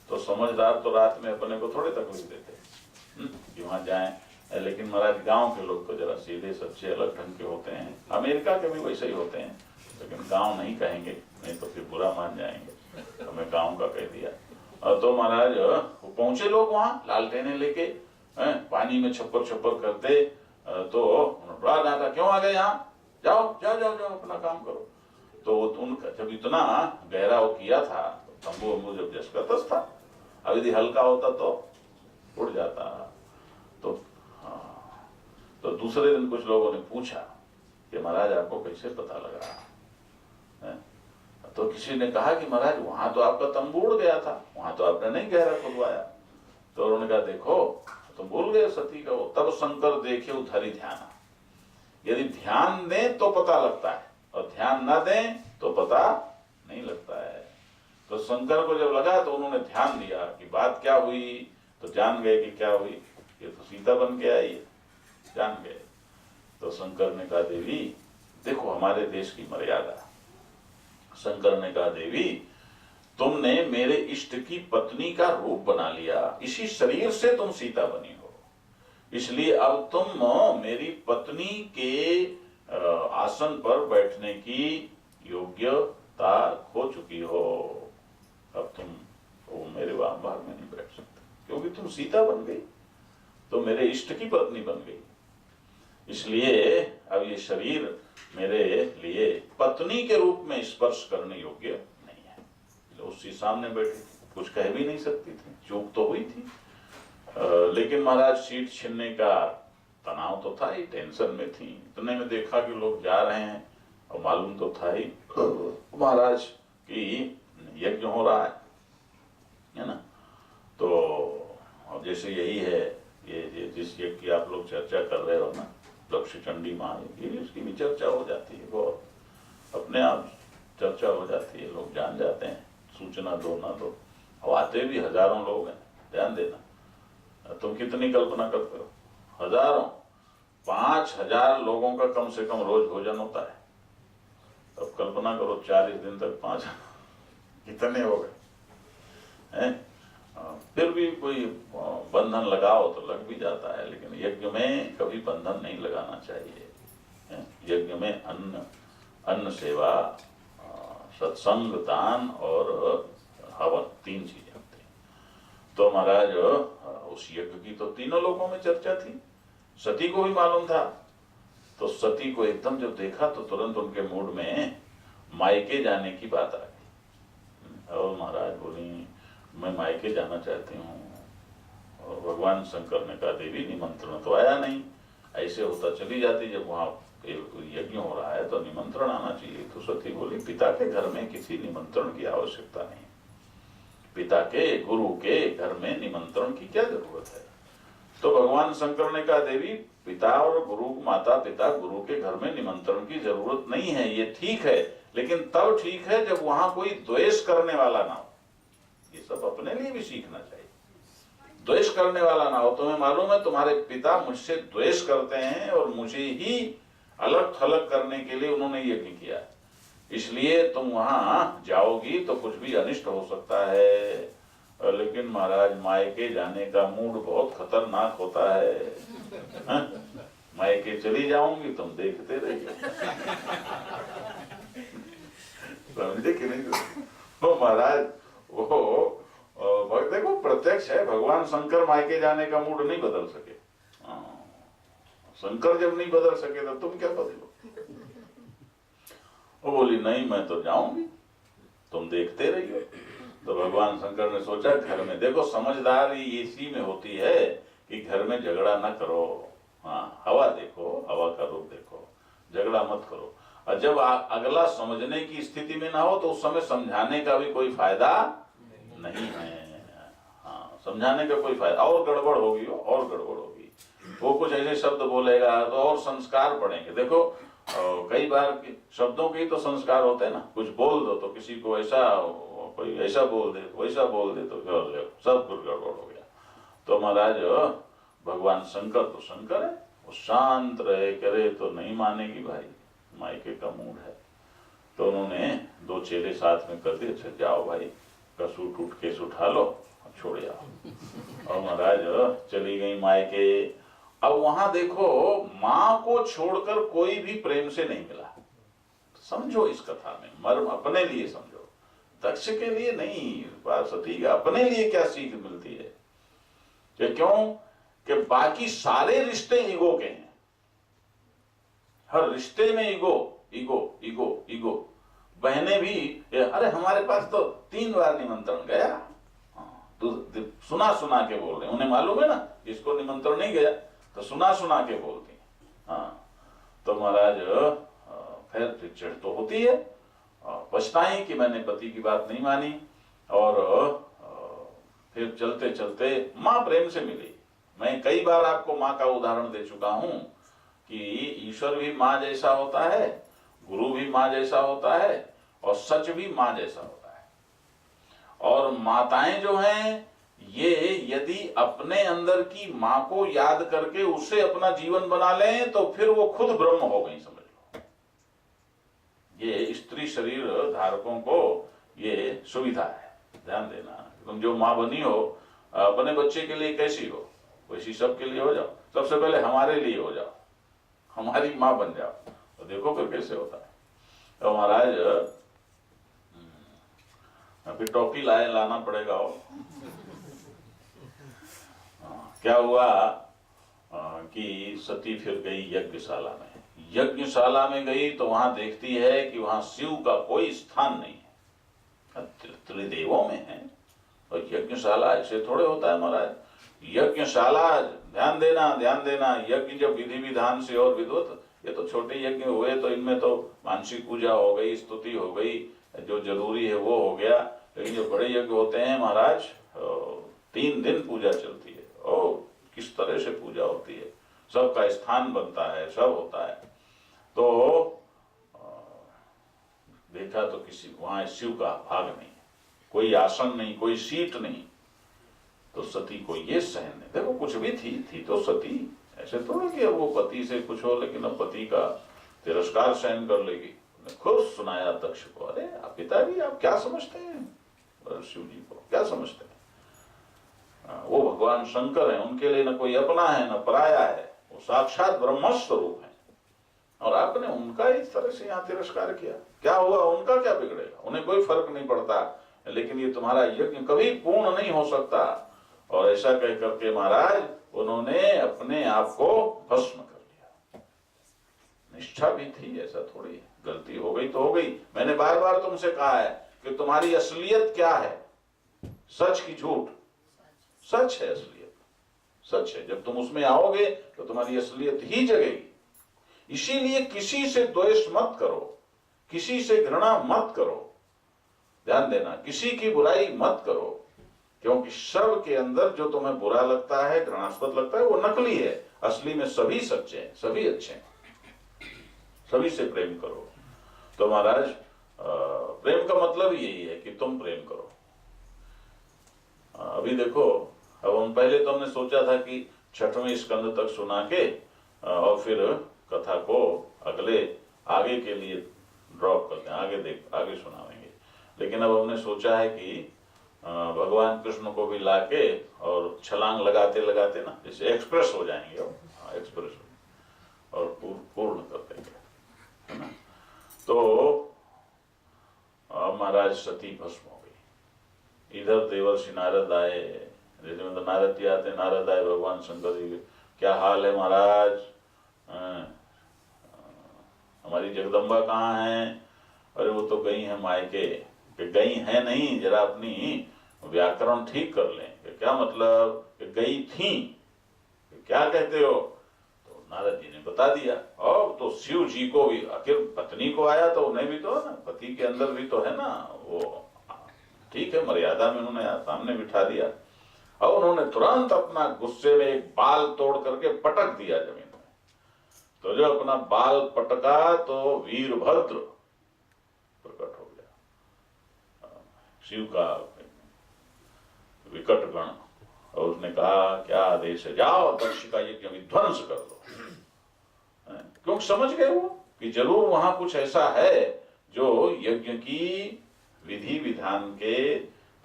तो समझदार तो रात में अपने को थोड़े तकलीफ देते कि वहां जाएं। लेकिन महाराज गांव के लोग तो जरा सीधे सच्चे अलग ढंग के होते हैं। अमेरिका के भी वैसे ही होते हैं, लेकिन गांव नहीं कहेंगे, नहीं तो फिर बुरा मान जाएंगे, तो मैं गांव का कह दिया। तो महाराज पहुंचे लोग वहां लालटेने लेके, पानी में छप्पर छप्पर करते, तो बड़ा डांटा, क्यों आ गए यहाँ, जाओ जाओ जाओ जाओ अपना काम करो। तो उनका जब इतना गहरा वो किया था, तंबू वंबू जब जस का तस था, अब यदि हल्का होता तो उड़ जाता। तो दूसरे दिन कुछ लोगों ने पूछा कि महाराज आपको कैसे पता लगा है? तो किसी ने कहा कि महाराज वहां तो आपका तंबू उड़ गया था, वहां तो आपने नहीं गहरा खुदवाया। तो उन्होंने कहा देखो तुम भूल गए सती का वो, तब शंकर देखे उधरी ध्यान। यदि ध्यान दें तो पता लगता है, और ध्यान ना दें तो पता नहीं लगता है। तो शंकर को जब लगा तो उन्होंने ध्यान दिया कि बात क्या हुई, तो जान गए कि क्या हुई, ये तो सीता बन के आई, जान गए। तो शंकर ने कहा देवी देखो हमारे देश की मर्यादा। शंकर ने कहा देवी तुमने मेरे इष्ट की पत्नी का रूप बना लिया, इसी शरीर से तुम सीता बनी हो, इसलिए अब तुम मेरी पत्नी के आसन पर बैठने की योग्यता खो चुकी हो। अब तुम मेरे वाम भाग में नहीं बैठ सकते, क्योंकि तुम सीता बन गई, तो मेरे इष्ट की पत्नी बन गई। इसलिए अब ये शरीर मेरे लिए पत्नी के रूप में स्पर्श करने योग्य नहीं है। उसके सामने बैठी कुछ कह भी नहीं सकती थी, चूक तो हुई थी, लेकिन महाराज सीट छीनने का तनाव तो था ही, टेंशन में थी। इतने में देखा कि लोग जा रहे हैं, और मालूम तो था ही महाराज की यज्ञ हो रहा है ना। तो अब जैसे यही है, ये जिस यज्ञ की आप लोग चर्चा कर रहे हो ना, लक्ष्य चंडी माँ, इसकी भी चर्चा हो जाती है, बहुत अपने आप चर्चा हो जाती है, लोग जान जाते हैं, सूचना दो ना दो। अब आते भी हजारों लोग हैं, ध्यान देना। तुम कितनी कल्पना करते हो, हजारों, 5000 लोगों का कम से कम रोज भोजन होता है। अब कल्पना करो 40 दिन तक 5 कितने हो गए। फिर भी कोई बंधन लगाओ तो लग भी जाता है, लेकिन यज्ञ में कभी बंधन नहीं लगाना चाहिए। यज्ञ में अन्न सेवा, सत्संग, दान और हवन, 3 चीजें होती हैं। तो महाराज उस यज्ञ की तो तीनों लोगों में चर्चा थी, सती को भी मालूम था। तो सती को एकदम जब देखा तो तुरंत उनके मूड में मायके जाने की बात आ गई। और महाराज बोली मैं मायके जाना चाहती हूँ। और भगवान शंकर ने कहा देवी निमंत्रण तो आया नहीं, ऐसे होता चली जाती, जब वहाँ यज्ञ हो रहा है तो निमंत्रण आना चाहिए। तो सती बोली पिता के घर में किसी निमंत्रण की आवश्यकता नहीं, पिता के गुरु के घर में निमंत्रण की क्या जरूरत है। तो भगवान शंकर ने कहा देवी पिता और गुरु, माता पिता गुरु के घर में निमंत्रण की जरूरत नहीं है, ये ठीक है, लेकिन तब ठीक है जब वहां कोई द्वेष करने वाला ना हो। ये सब अपने लिए भी सीखना चाहिए, द्वेष करने वाला ना हो। तुम्हें मालूम है तुम्हारे पिता मुझसे द्वेष करते हैं और मुझे ही अलग थलग करने के लिए उन्होंने यज्ञ किया, इसलिए तुम वहां जाओगी तो कुछ भी अनिष्ट हो सकता है। लेकिन महाराज मायके जाने का मूड बहुत खतरनाक होता है, हा? मायके चली जाऊंगी तुम देखते रहिए। समझे कि नहीं? तो महाराज वो देखो प्रत्यक्ष है, भगवान शंकर मायके जाने का मूड नहीं बदल सके। शंकर जब नहीं बदल सके तो तुम क्या बदलो। वो बोली नहीं मैं तो जाऊंगी, तुम देखते रहिए। तो भगवान शंकर ने सोचा घर में देखो, समझदारी इसी में होती है कि घर में झगड़ा ना करो। हाँ, हवा देखो, हवा का रूप देखो, झगड़ा मत करो। और जब अगला समझने की स्थिति में ना हो तो उस समय समझाने का भी कोई फायदा नहीं है। हाँ, समझाने का कोई फायदा, और गड़बड़ होगी, और गड़बड़ होगी। वो कुछ ऐसे शब्द बोलेगा तो और संस्कार पड़ेंगे। देखो कई बार शब्दों के ही तो संस्कार होते हैं ना, कुछ बोल दो तो किसी को ऐसा, कोई ऐसा बोल दे, वैसा बोल दे, तो सब कुछ गड़बड़ हो गया। तो महाराज भगवान शंकर तो शंकर है, वो शांत रहे, करे तो नहीं मानेगी भाई, मायके का मूड है। तो उन्होंने दो चेले साथ में कर दिए, अच्छा जाओ भाई का सूट उठ केस उठा लो, छोड़ जाओ। और महाराज चली गई मायके। अब वहां देखो माँ को छोड़कर कोई भी प्रेम से नहीं मिला। समझो इस कथा में मर्म अपने लिए समझो, दक्ष के लिए नहीं, सती का अपने लिए क्या सीख मिलती है। क्यों कि बाकी सारे रिश्ते ईगो के हैं, हर रिश्ते में ईगो ईगो ईगो ईगो। बहनें भी अरे हमारे पास तो 3 बार निमंत्रण गया, तो सुना सुना के बोल रहे, उन्हें मालूम है ना इसको निमंत्रण नहीं गया तो सुना सुना के बोलती। हाँ, तो महाराज फिर चिढ़ तो होती है, पछताई कि मैंने पति की बात नहीं मानी। और फिर चलते चलते माँ प्रेम से मिली। मैं कई बार आपको माँ का उदाहरण दे चुका हूं कि ईश्वर भी माँ जैसा होता है, गुरु भी माँ जैसा होता है, और सच भी माँ जैसा होता है। और माताएं जो हैं ये यदि अपने अंदर की माँ को याद करके उसे अपना जीवन बना लें तो फिर वो खुद ब्रह्म हो गई, समझ लो। ये स्त्री शरीर धारकों को ये सुविधा है, ध्यान देना। तुम जो माँ बनी हो अपने बच्चे के लिए कैसी हो वैसी सबके लिए हो जाओ। सबसे पहले हमारे लिए हो जाओ, हमारी माँ बन जाओ, तो देखो फिर कैसे होता है। तो महाराज अभी टोपी लाना पड़ेगा। क्या हुआ कि सती फिर गई यज्ञशाला में। यज्ञशाला में गई तो वहां देखती है कि वहां शिव का कोई स्थान नहीं है, त्रिदेवों में है। और यज्ञशाला ऐसे थोड़े होता है महाराज। यज्ञशाला ध्यान देना, यज्ञ जब विधि विधान से और विद्वत, ये तो छोटे यज्ञ हुए तो इनमें तो मानसिक पूजा हो गई, स्तुति हो गई, जो जरूरी है वो हो गया। लेकिन जो बड़े यज्ञ होते हैं महाराज 3 दिन पूजा चलती है, और किस तरह से पूजा होती है, सबका स्थान बनता है, सब होता है। तो देखा तो किसी वहां शिव का भाग नहीं, कोई आसन नहीं, कोई सीट नहीं। तो सती को ये सहन नहीं, देखो कुछ भी थी तो सती, ऐसे तो नहीं कि अब वो पति से कुछ हो, लेकिन अब पति का तिरस्कार सहन कर लेगी। खुद सुनाया दक्ष को, अरे आप पिताजी आप क्या समझते हैं शिव जी को, क्या समझते हैं? वो भगवान शंकर हैं, उनके लिए न कोई अपना है न पराया है, वो साक्षात ब्रह्म स्वरूप है। और आपने उनका इस तरह से यहाँ तिरस्कार किया, क्या हुआ? उनका क्या बिगड़ेगा? उन्हें कोई फर्क नहीं पड़ता, लेकिन ये तुम्हारा यज्ञ कभी पूर्ण नहीं हो सकता। और ऐसा कह करके महाराज उन्होंने अपने आप को भस्म कर लिया। निष्ठा भी थी, ऐसा थोड़ी है। गलती हो गई तो हो गई। मैंने बार बार तुमसे कहा है कि तुम्हारी असलियत क्या है, सच की झूठ? सच है, असलियत सच है। जब तुम उसमें आओगे तो तुम्हारी असलियत ही जगेगी। इसीलिए किसी से द्वेष मत करो, किसी से घृणा मत करो। ध्यान देना, किसी की बुराई मत करो, क्योंकि सब के अंदर जो तुम्हें बुरा लगता है, घृणास्पद लगता है, वो नकली है। असली में सभी सच्चे हैं, सभी अच्छे हैं। सभी से प्रेम करो। तो महाराज प्रेम का मतलब यही है कि तुम प्रेम करो। अभी देखो, अब हम पहले तो हमने सोचा था कि 6वें स्कंद तक सुना के और फिर कथा को अगले आगे के लिए ड्रॉप करते हैं, आगे सुनाएंगे। लेकिन अब हमने सोचा है कि भगवान कृष्ण को भी लाके और छलांग लगाते लगाते ना, जैसे एक्सप्रेस हो जाएंगे, एक्सप्रेस और पूर्ण कर देंगे, है ना। तो महाराज सती भस्म हो गई। इधर देवर्षि नारद आए, जैसे मतलब नारद जी आते, नारद आए, भगवान शंकर जी, क्या हाल है महाराज, हमारी जगदम्बा कहाँ है? अरे वो तो गई है मायके। कि गई है नहीं, जरा अपनी व्याकरण ठीक कर लें। कि क्या मतलब? कि गई थी, क्या कहते हो? तो नारद जी ने बता दिया। और तो शिव जी को भी, आखिर पत्नी को आया तो उन्हें भी तो है ना, पति के अंदर भी तो है ना वो, ठीक है, मर्यादा में उन्होंने सामने बिठा दिया। और उन्होंने तुरंत अपना गुस्से में एक बाल तोड़ करके पटक दिया जमीन में। तो जो अपना बाल पटका तो वीरभद्र प्रकट हो गया, शिव का विकट गण। और उसने कहा क्या आदेश है, जाओ दक्ष का यज्ञ विध्वंस कर दो। क्योंकि समझ गए वो कि जरूर वहां कुछ ऐसा है जो यज्ञ की विधि विधान के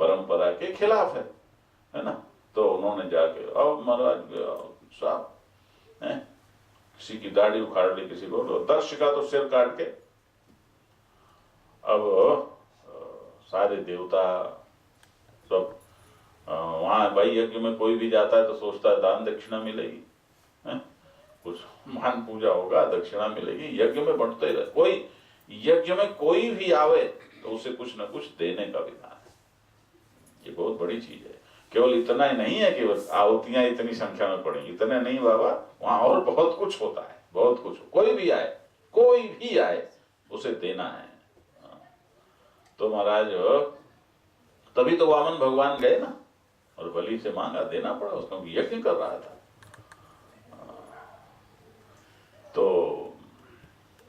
परंपरा के खिलाफ है ना। तो उन्होंने जाके, अब महाराज साहब किसी की दाढ़ी उखाड़ ली, किसी को, दक्ष का तो सिर काट के। अब सारे देवता सब वहां, भाई यज्ञ में कोई भी जाता है तो सोचता है दान दक्षिणा मिलेगी, कुछ मान पूजा होगा, दक्षिणा मिलेगी। यज्ञ में बढ़ते रहे, कोई यज्ञ में कोई भी आवे तो उसे कुछ न कुछ देने का विधान है। ये बहुत बड़ी चीज है। केवल इतना ही नहीं है कि बस आहुतियां इतनी संख्या में पड़ेंगी, इतने नहीं बाबा, वहां और बहुत कुछ होता है, बहुत कुछ। कोई भी आए उसे देना है। तो महाराज तभी तो वामन भगवान गए ना, और बलि से मांगा, देना पड़ा उसको, यज्ञ कर रहा था। तो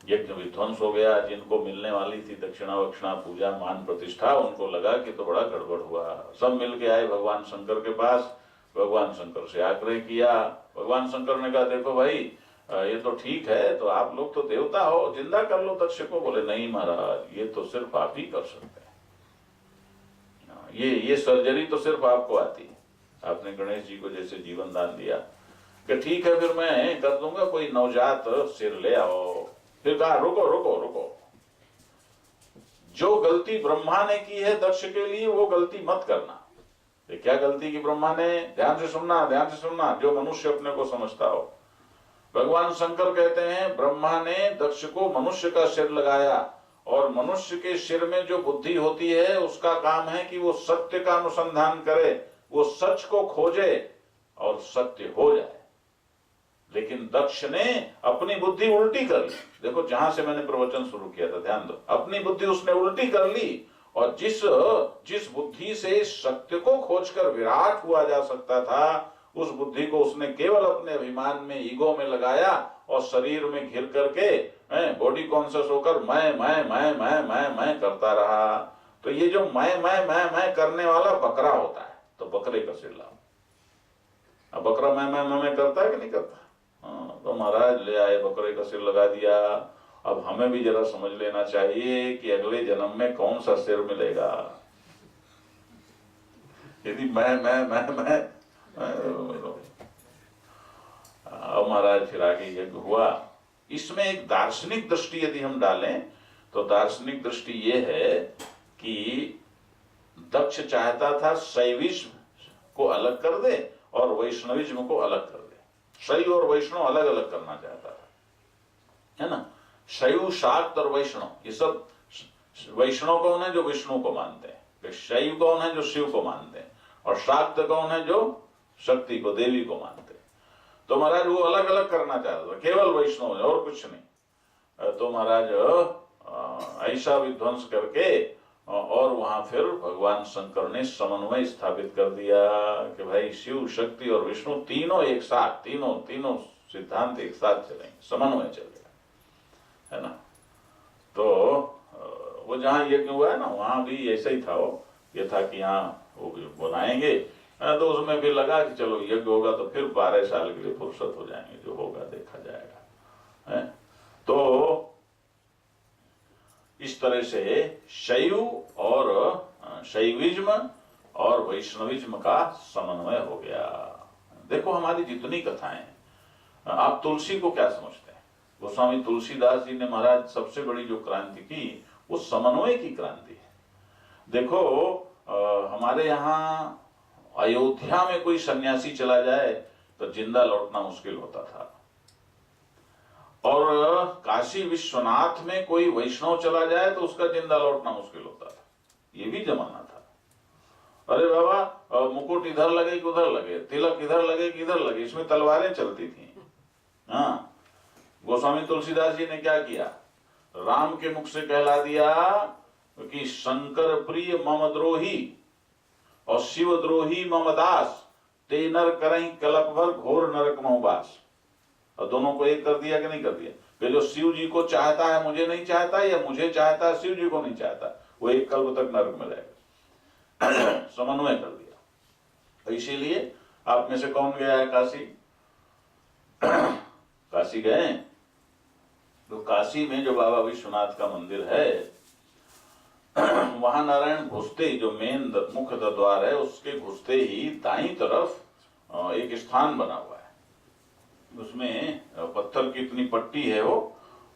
यज्ञ विध्वंस हो गया। जिनको मिलने वाली थी दक्षिणा वक्षिणा, पूजा मान प्रतिष्ठा, उनको लगा कि तो बड़ा गड़बड़ हुआ। सब मिलके आए भगवान शंकर के पास, भगवान शंकर से आग्रह किया। भगवान शंकर ने कहा देखो भाई, ये तो ठीक है, तो आप लोग तो देवता हो, जिंदा कर लो दक्ष को। बोले नहीं महाराज, ये तो सिर्फ आप ही कर सकते हैं, ये सर्जरी तो सिर्फ आपको आती है। आपने गणेश जी को जैसे जीवन दान दिया कि ठीक है फिर मैं कर दूंगा, कोई नवजात सिर ले आओ। फिर कहा रुको रुको रुको, जो गलती ब्रह्मा ने की है दक्ष के लिए वो गलती मत करना। ये क्या गलती की ब्रह्मा ने? ध्यान से सुनना, ध्यान से सुनना, जो मनुष्य अपने को समझता हो। भगवान शंकर कहते हैं ब्रह्मा ने दक्ष को मनुष्य का सिर लगाया, और मनुष्य के सिर में जो बुद्धि होती है उसका काम है कि वो सत्य का अनुसंधान करे, वो सच को खोजे और सत्य हो जाए। लेकिन दक्ष ने अपनी बुद्धि उल्टी कर ली। देखो जहां से मैंने प्रवचन शुरू किया था, ध्यान दो, अपनी बुद्धि उसने उल्टी कर ली। और जिस बुद्धि से सत्य को खोजकर विराट हुआ जा सकता था, उस बुद्धि को उसने केवल अपने अभिमान में, ईगो में लगाया और शरीर में घिर करके बॉडी कॉन्शियस होकर मैं करता रहा। तो ये जो मैं करने वाला बकरा होता है, तो बकरे का सिर लाओ। अब बकरा मैं करता है कि नहीं करता? तो महाराज ले आए, बकरे का सिर लगा दिया। अब हमें भी जरा समझ लेना चाहिए कि अगले जन्म में कौन सा सिर मिलेगा। यदि मैं अब महाराज फिर आगे यज्ञ हुआ। इसमें एक दार्शनिक दृष्टि यदि हम डालें तो दार्शनिक दृष्टि ये है कि दक्ष चाहता था शैविज्म को अलग कर दे और वैष्णविज्म को अलग कर दे। शैव और वैष्णव अलग अलग करना चाहता था, है ना। शैव, शाक्त और वैष्णव, ये सब वैष्णव कौन है? जो विष्णु को मानते हैं। शैव कौन है? जो शिव को मानते हैं। और शाक्त कौन है? जो शक्ति को, देवी को मानते हैं। तो महाराज वो अलग अलग करना चाहता था, केवल वैष्णव और कुछ नहीं। तो महाराज ऐसा विध्वंस करके और वहां फिर भगवान शंकर ने समन्वय स्थापित कर दिया कि भाई शिव, शक्ति और विष्णु तीनों एक साथ, तीनों सिद्धांत एक साथ चलेंगे, समन्वय चलेगा, है ना। तो वो जहाँ यज्ञ हुआ है ना, वहां भी ऐसा ही था। वो ये था कि यहाँ वो बनाएंगे, तो उसमें भी लगा कि चलो यज्ञ होगा तो फिर 12 साल के लिए फुर्सत हो जाएंगे, जो होगा देखा जाएगा, है। तो इस तरह से शैव और शैविज्म और वैष्णविज्म का समन्वय हो गया। देखो हमारी जितनी कथाएं, आप तुलसी को क्या समझते हैं? गोस्वामी तुलसीदास जी ने महाराज सबसे बड़ी जो क्रांति की, वो समन्वय की क्रांति है। देखो हमारे यहाँ अयोध्या में कोई सन्यासी चला जाए तो जिंदा लौटना मुश्किल होता था, और काशी विश्वनाथ में कोई वैष्णव चला जाए तो उसका जिंदा लौटना मुश्किल होता था। ये भी जमाना था। अरे बाबा मुकुट इधर लगे कि उधर लगे, तिलक इधर लगे कि इधर लगे, इसमें तलवारें चलती थी। हाँ, गोस्वामी तुलसीदास जी ने क्या किया? राम के मुख से कहला दिया कि शंकर प्रिय मम द्रोही और शिव द्रोही मम दास, ते नर करहीं कलप भर घोर नरक महवास। और दोनों को एक कर दिया कि नहीं कर दिया? कि जो शिव जी को चाहता है मुझे नहीं चाहता, या मुझे चाहता है शिव जी को नहीं चाहता, वो एक कल्प तक नरक में रहेगा। समन्वय कर दिया। तो इसीलिए आप में से कौन गया है काशी? काशी गए? तो काशी में जो बाबा विश्वनाथ का मंदिर है, वहां नारायण घुसते ही, जो मेन मुख्य द्वार है, उसके घुसते ही दाईं तरफ एक स्थान बना हुआ है। उसमें पत्थर की इतनी पट्टी है वो।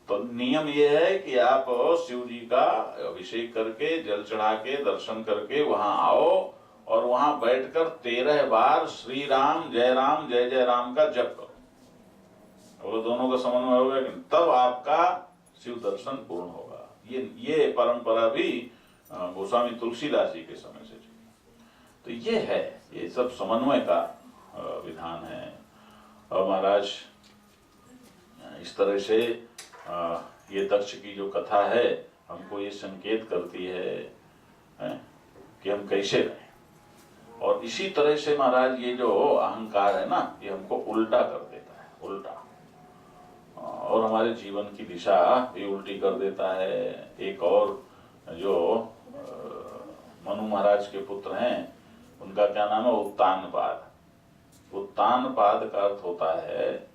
तो नियम ये है कि आप शिव जी का अभिषेक करके, जल चढ़ा के, दर्शन करके वहां आओ, और वहां बैठकर 13 बार श्री राम जय जय राम का जप करो। और दोनों का समन्वय होगा कि तब आपका शिव दर्शन पूर्ण होगा। ये परंपरा भी गोस्वामी तुलसीदास जी के समय से चली। तो ये है, ये सब समन्वय का विधान है। और महाराज इस तरह से ये दक्ष की जो कथा है, हमको ये संकेत करती है कि हम कैसे रहें। और इसी तरह से महाराज ये जो अहंकार है ना, ये हमको उल्टा कर देता है, उल्टा, और हमारे जीवन की दिशा भी उल्टी कर देता है। एक और जो मनु महाराज के पुत्र हैं, उनका क्या नाम है? उत्तानपाद। उत्तानपाद का अर्थ होता है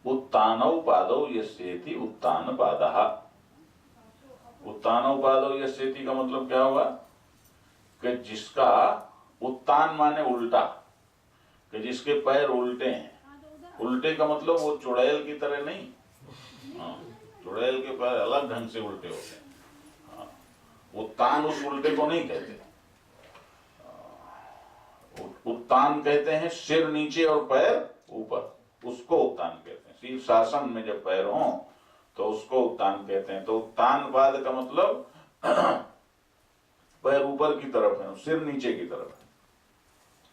उत्तानौ पादौ यस्येति उत्तानपादः। उत्तानौ पादौ यस्येति का मतलब क्या होगा? कि जिसका उत्तान माने उल्टा, कि जिसके पैर उल्टे हैं। उल्टे का मतलब वो चुड़ैल की तरह नहीं, चुड़ैल के पैर अलग ढंग से उल्टे होते हैं। उत्तान उस उल्टे को नहीं कहते। उत्तान कहते हैं सिर नीचे और पैर ऊपर, उसको उत्तान कहते हैं। सिर शासन में जब पैर हो तो उसको उत्तान कहते हैं। तो उत्तान पाद का मतलब पैर ऊपर की तरफ है, सिर नीचे की तरफ है,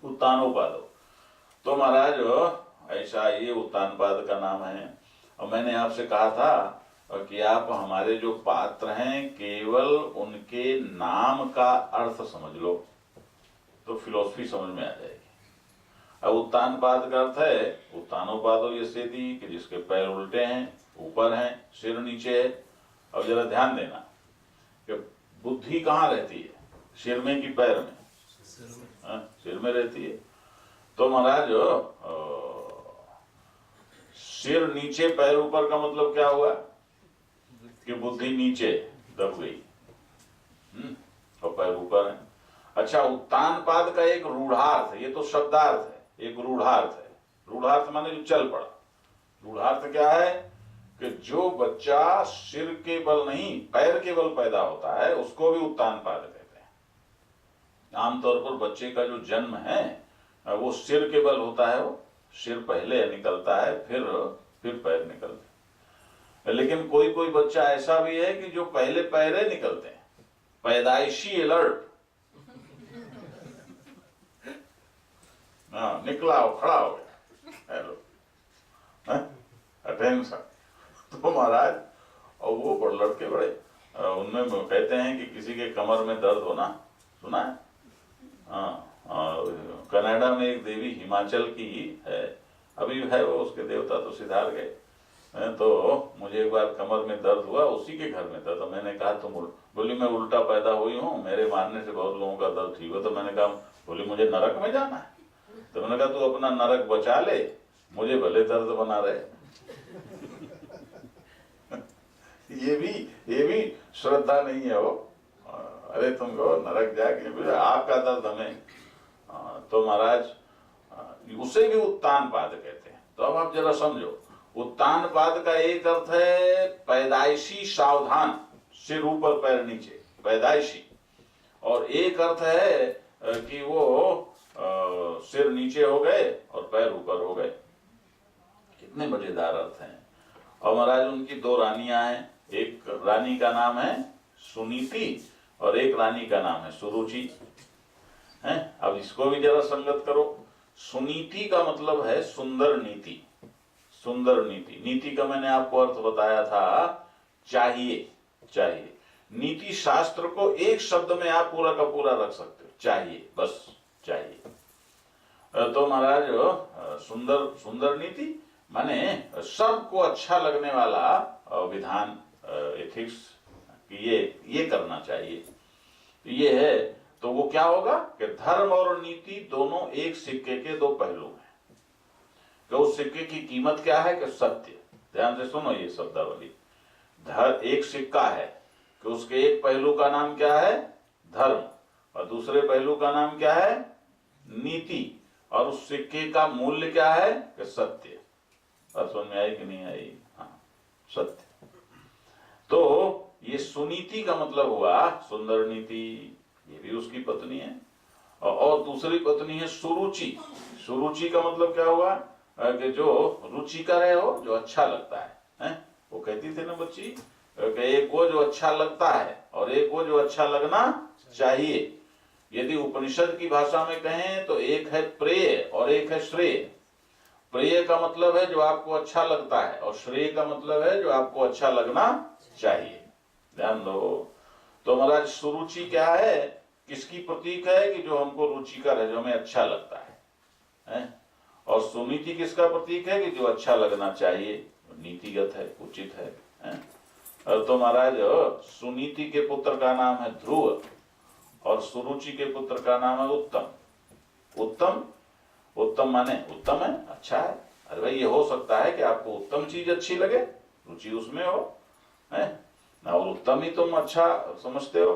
उत्तानोपादो। तो महाराज ऐसा ये उत्तानपाद का नाम है। और मैंने आपसे कहा था कि आप हमारे जो पात्र हैं, केवल उनके नाम का अर्थ समझ लो तो फिलॉसफी समझ में आ जाएगी। अब उत्तानपाद का अर्थ है उत्तानोपादो यस्येति, कि जिसके पैर उल्टे हैं, ऊपर हैं, सिर नीचे है। अब जरा ध्यान देना कि बुद्धि कहाँ रहती है? सिर में कि पैर में? सिर में रहती है। तो महाराज सिर नीचे पैर ऊपर का मतलब क्या हुआ? कि बुद्धि नीचे दब गई और पैर ऊपर है। अच्छा, उत्तानपाद का एक रूढ़ार्थ है, ये तो शब्दार्थ है, एक रूढ़ार्थ है। रूढ़ार्थ माने जो चल पड़ा। रूढ़ार्थ क्या है? कि जो बच्चा सिर के बल नहीं पैर के बल पैदा होता है, उसको भी उत्तानपाद कहते हैं। आमतौर पर बच्चे का जो जन्म है वो सिर के बल होता है। वो सिर पहले निकलता है, फिर पैर निकलते हैं। लेकिन कोई कोई बच्चा ऐसा भी है कि जो पहले पैरे निकलते हैं, पैदाइशी अलर्ट। हाँ, निकला हो, खड़ा हो गया, हेलो, अटेंशन। तो महाराज, और वो बड़े लड़के बड़े, उनमें कहते हैं कि किसी के कमर में दर्द होना, सुना है? हाँ, कनाडा में एक देवी हिमाचल की है, अभी है वो, उसके देवता तो सिधार गए। तो मुझे एक बार कमर में दर्द हुआ, उसी के घर में था। तो मैंने कहा तुम, बोली मैं उल्टा पैदा हुई हूँ, मेरे मारने से बहुत लोगों का दर्द ठीक हुआ। तो मैंने कहा, बोली मुझे नरक में जाना है। तो मैंने कहा तू अपना नरक बचा ले, मुझे भले दर्द बना रहे। ये भी श्रद्धा नहीं है वो। अरे तुमको नरक जाके आपका दर्द हमें। तो महाराज, उसे भी उत्तानपाद कहते हैं। तो अब आप जरा समझो, उत्तानपाद का एक अर्थ है पैदाइशी सावधान, सिर ऊपर पैर नीचे, पैदाइशी। और एक अर्थ है कि वो सिर नीचे हो गए और पैर ऊपर हो गए। कितने मजेदार अर्थ हैं। और महाराज, उनकी दो रानियां हैं, एक रानी का नाम है सुनीति और एक रानी का नाम है सुरुचि। हैं? अब इसको भी जरा संगत करो। सुनीति का मतलब है सुंदर नीति। सुंदर नीति, नीति का मैंने आपको अर्थ बताया था, चाहिए। चाहिए, नीति शास्त्र को एक शब्द में आप पूरा का पूरा रख सकते हो, चाहिए, बस चाहिए। तो महाराज, सुंदर नीति माने सबको अच्छा लगने वाला विधान, एथिक्स, ये करना चाहिए। ये है तो वो क्या होगा कि धर्म और नीति दोनों एक सिक्के के दो पहलू हैं। तो उस सिक्के की कीमत क्या है कि सत्य। ध्यान से सुनो ये शब्दावली। एक सिक्का है कि उसके एक पहलू का नाम क्या है, धर्म, और दूसरे पहलू का नाम क्या है, नीति। और उस सिक्के का मूल्य क्या है कि सत्य। और समझ में आई कि नहीं आई? हाँ, सत्य। तो ये सुनीति का मतलब हुआ सुंदर नीति, ये भी उसकी पत्नी है। और दूसरी पत्नी है सुरुचि। सुरुचि का मतलब क्या हुआ कि जो रुचिकर है, हो जो अच्छा लगता है। वो कहती थी ना बच्ची कि एक वो जो अच्छा लगता है और एक वो जो अच्छा लगना चाहिए। यदि उपनिषद की भाषा में कहें तो एक है प्रेय और एक है श्रेय। प्रेय का मतलब है जो आपको अच्छा लगता है, और श्रेय का मतलब है जो आपको अच्छा लगना चाहिए। ध्यान दो। तो महाराज, सुरुचि क्या है, किसकी प्रतीक है कि जो हमको रुचिकर है, जो हमें अच्छा लगता है? और सुनीति किसका प्रतीक है कि जो अच्छा लगना चाहिए, नीतिगत है, उचित है। तो महाराज, सुनीति के पुत्र का नाम है ध्रुव और सुरुचि के पुत्र का नाम है उत्तम। उत्तम माने उत्तम है, अच्छा है। अरे भाई, ये हो सकता है कि आपको उत्तम चीज अच्छी लगे, रुचि उसमें हो, है ना, और उत्तम ही तुम अच्छा समझते हो।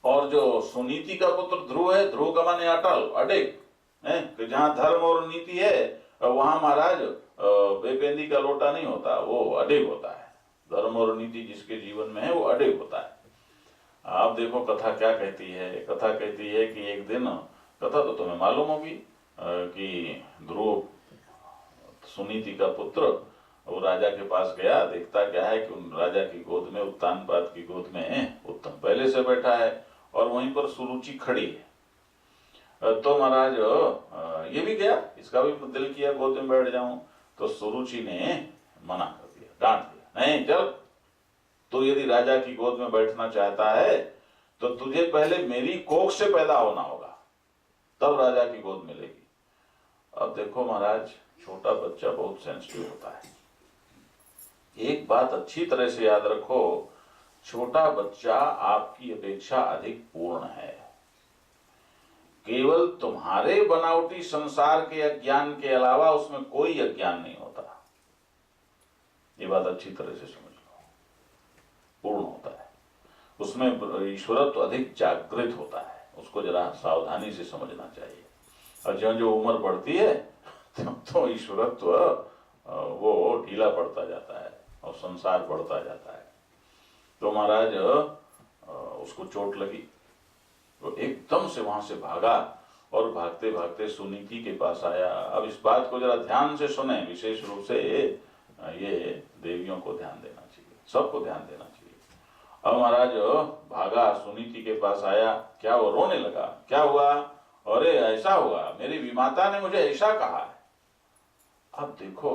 और जो सुनीति का पुत्र ध्रुव है, ध्रुव का माने अटल, अडिग, कि जहां धर्म और नीति है वहां महाराज बेपेंदी का लोटा नहीं होता, वो अडिग होता है। धर्म और नीति जिसके जीवन में है वो अडिग होता है। आप देखो कथा क्या कहती है। कथा कहती है कि एक दिन, कथा तो तुम्हें मालूम होगी, कि ध्रुव सुनीति का पुत्र वो राजा के पास गया। देखता क्या है कि उन राजा की गोद में, उत्तानपाद की गोद में उत्तम पहले से बैठा है और वहीं पर सुरुचि खड़ी है। तो महाराज ये भी गया, इसका भी दिल किया गोद में बैठ जाऊं। तो सुरुचि ने मना कर दिया, डांट दिया, नहीं चल, तो यदि राजा की गोद में बैठना चाहता है तो तुझे पहले मेरी कोख से पैदा होना होगा, तब राजा की गोद मिलेगी। अब देखो महाराज, छोटा बच्चा बहुत सेंसिटिव होता है। एक बात अच्छी तरह से याद रखो, छोटा बच्चा आपकी अपेक्षा अधिक पूर्ण है। केवल तुम्हारे बनावटी संसार के अज्ञान के अलावा उसमें कोई अज्ञान नहीं होता। ये बात अच्छी तरह से समझ लो, पूर्ण होता है। उसमें ईश्वरत्व अधिक जागृत होता है, उसको जरा सावधानी से समझना चाहिए। और जो जो उम्र बढ़ती है तो ईश्वरत्व वो ढीला पड़ता जाता है और संसार बढ़ता जाता है। तो महाराज उसको चोट लगी, तो एकदम से वहां से भागा और भागते भागते सुनीति के पास आया। अब इस बात को जरा ध्यान से सुने, विशेष रूप से ये देवियों को ध्यान देना चाहिए, सबको ध्यान देना चाहिए। अब महाराज भागा, सुनीति के पास आया, क्या वो रोने लगा, क्या हुआ? अरे ऐसा हुआ, मेरी विमाता ने मुझे ऐसा कहा है। अब देखो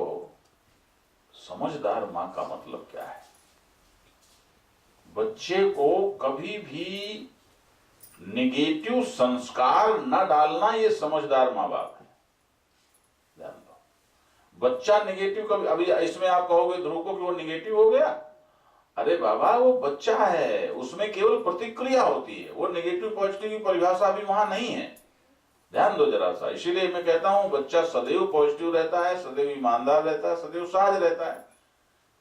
समझदार मां का मतलब क्या है। बच्चे को कभी भी नेगेटिव संस्कार न डालना, ये समझदार माँ बाप है। ध्यान दो, बच्चा नेगेटिव कभी, अभी इसमें आप कहोगे ध्रुव को कि वो नेगेटिव हो गया, अरे बाबा वो बच्चा है, उसमें केवल प्रतिक्रिया होती है, वो नेगेटिव पॉजिटिव की परिभाषा भी वहां नहीं है। ध्यान दो जरा सा, इसीलिए मैं कहता हूं बच्चा सदैव पॉजिटिव रहता है, सदैव ईमानदार रहता है, सदैव सहज रहता है।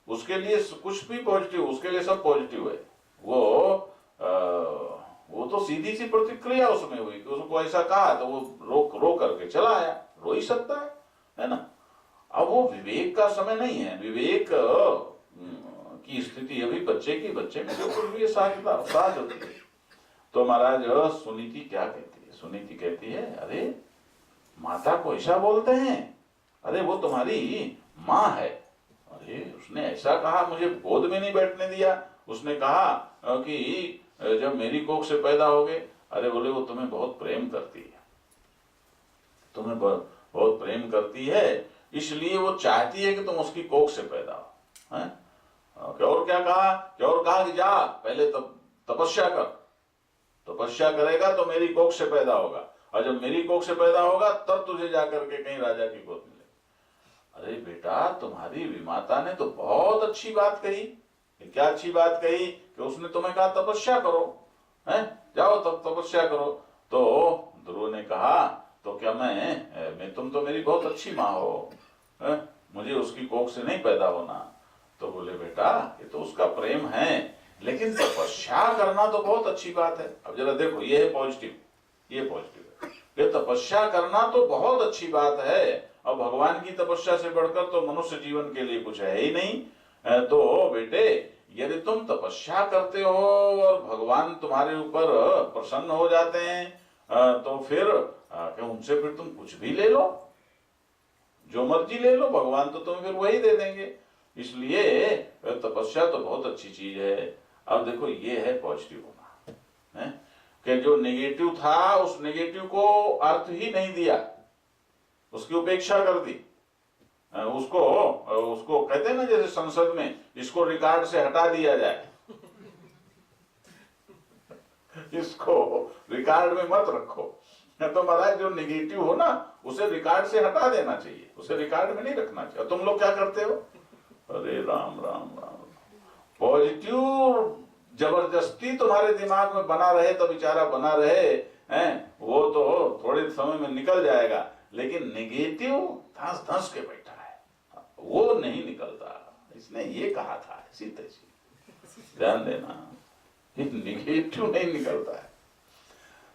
उसके लिए कुछ भी पॉजिटिव, उसके लिए सब पॉजिटिव है। वो तो सीधी सी प्रतिक्रिया उसमें हुई कि उसको ऐसा कहा तो वो रो करके चला आया, रो ही सकता है ना। अब वो विवेक का समय नहीं है, विवेक की स्थिति अभी बच्चे में बिल्कुल भी सहज होती है। तो महाराज सुनीति क्या कहती है? सुनीति कहती है अरे माता को ऐसा बोलते हैं, अरे वो तुम्हारी माँ है। अरे उसने ऐसा कहा, मुझे गोद में नहीं बैठने दिया, उसने कहा कि जब मेरी कोख से पैदा हो गए, अरे बोले वो तुम्हें बहुत प्रेम करती है, तुम्हें बहुत प्रेम करती है, इसलिए वो चाहती है कि तुम उसकी कोख से पैदा हो। हैं? और क्या कहा कि जा पहले तपस्या कर, तपस्या करेगा तो मेरी कोख से पैदा होगा, और जब मेरी कोख से पैदा होगा तब तुझे जाकर के कहीं राजा की गोद मिले। अरे बेटा तुम्हारी विमाता ने तो बहुत अच्छी बात कही। क्या अच्छी बात कही? कि उसने तुम्हें कहा तपस्या करो, हैं? जाओ तब तपस्या करो। तो ध्रुव ने कहा तो क्या मैं तुम तो मेरी बहुत अच्छी माँ हो, हैं? मुझे उसकी कोख से नहीं पैदा होना। तो बोले बेटा ये तो उसका प्रेम है, लेकिन तपस्या करना तो बहुत अच्छी बात है। अब जरा देखो, ये है पॉजिटिव, ये पॉजिटिव है, ये तपस्या करना तो बहुत अच्छी बात है। अब भगवान की तपस्या से बढ़कर तो मनुष्य जीवन के लिए कुछ है ही नहीं। तो बेटे यदि तुम तपस्या करते हो और भगवान तुम्हारे ऊपर प्रसन्न हो जाते हैं तो फिर क्या उनसे फिर तुम कुछ भी ले लो, जो मर्जी ले लो, भगवान तो तुम्हें फिर वही दे देंगे। इसलिए तपस्या तो बहुत अच्छी चीज है। अब देखो ये है पॉजिटिव होना, है कि जो नेगेटिव था उस नेगेटिव को अर्थ ही नहीं दिया, उसकी उपेक्षा कर दी। उसको कहते हैं ना, जैसे संसद में इसको रिकॉर्ड से हटा दिया जाए, इसको रिकॉर्ड में मत रखो। तो महाराज जो नेगेटिव हो ना उसे रिकॉर्ड से हटा देना चाहिए, उसे रिकॉर्ड में नहीं रखना चाहिए। तुम लोग क्या करते हो? अरे राम राम राम, पॉजिटिव जबरदस्ती तुम्हारे दिमाग में बना रहे तो बेचारा बना रहे हैं, वो तो थोड़े समय में निकल जाएगा, लेकिन नेगेटिव धंस धंस के बैठा है, वो नहीं निकलता। इसने ये कहा था इसी तैसी, ध्यान देना, नेगेटिव नहीं निकलता है।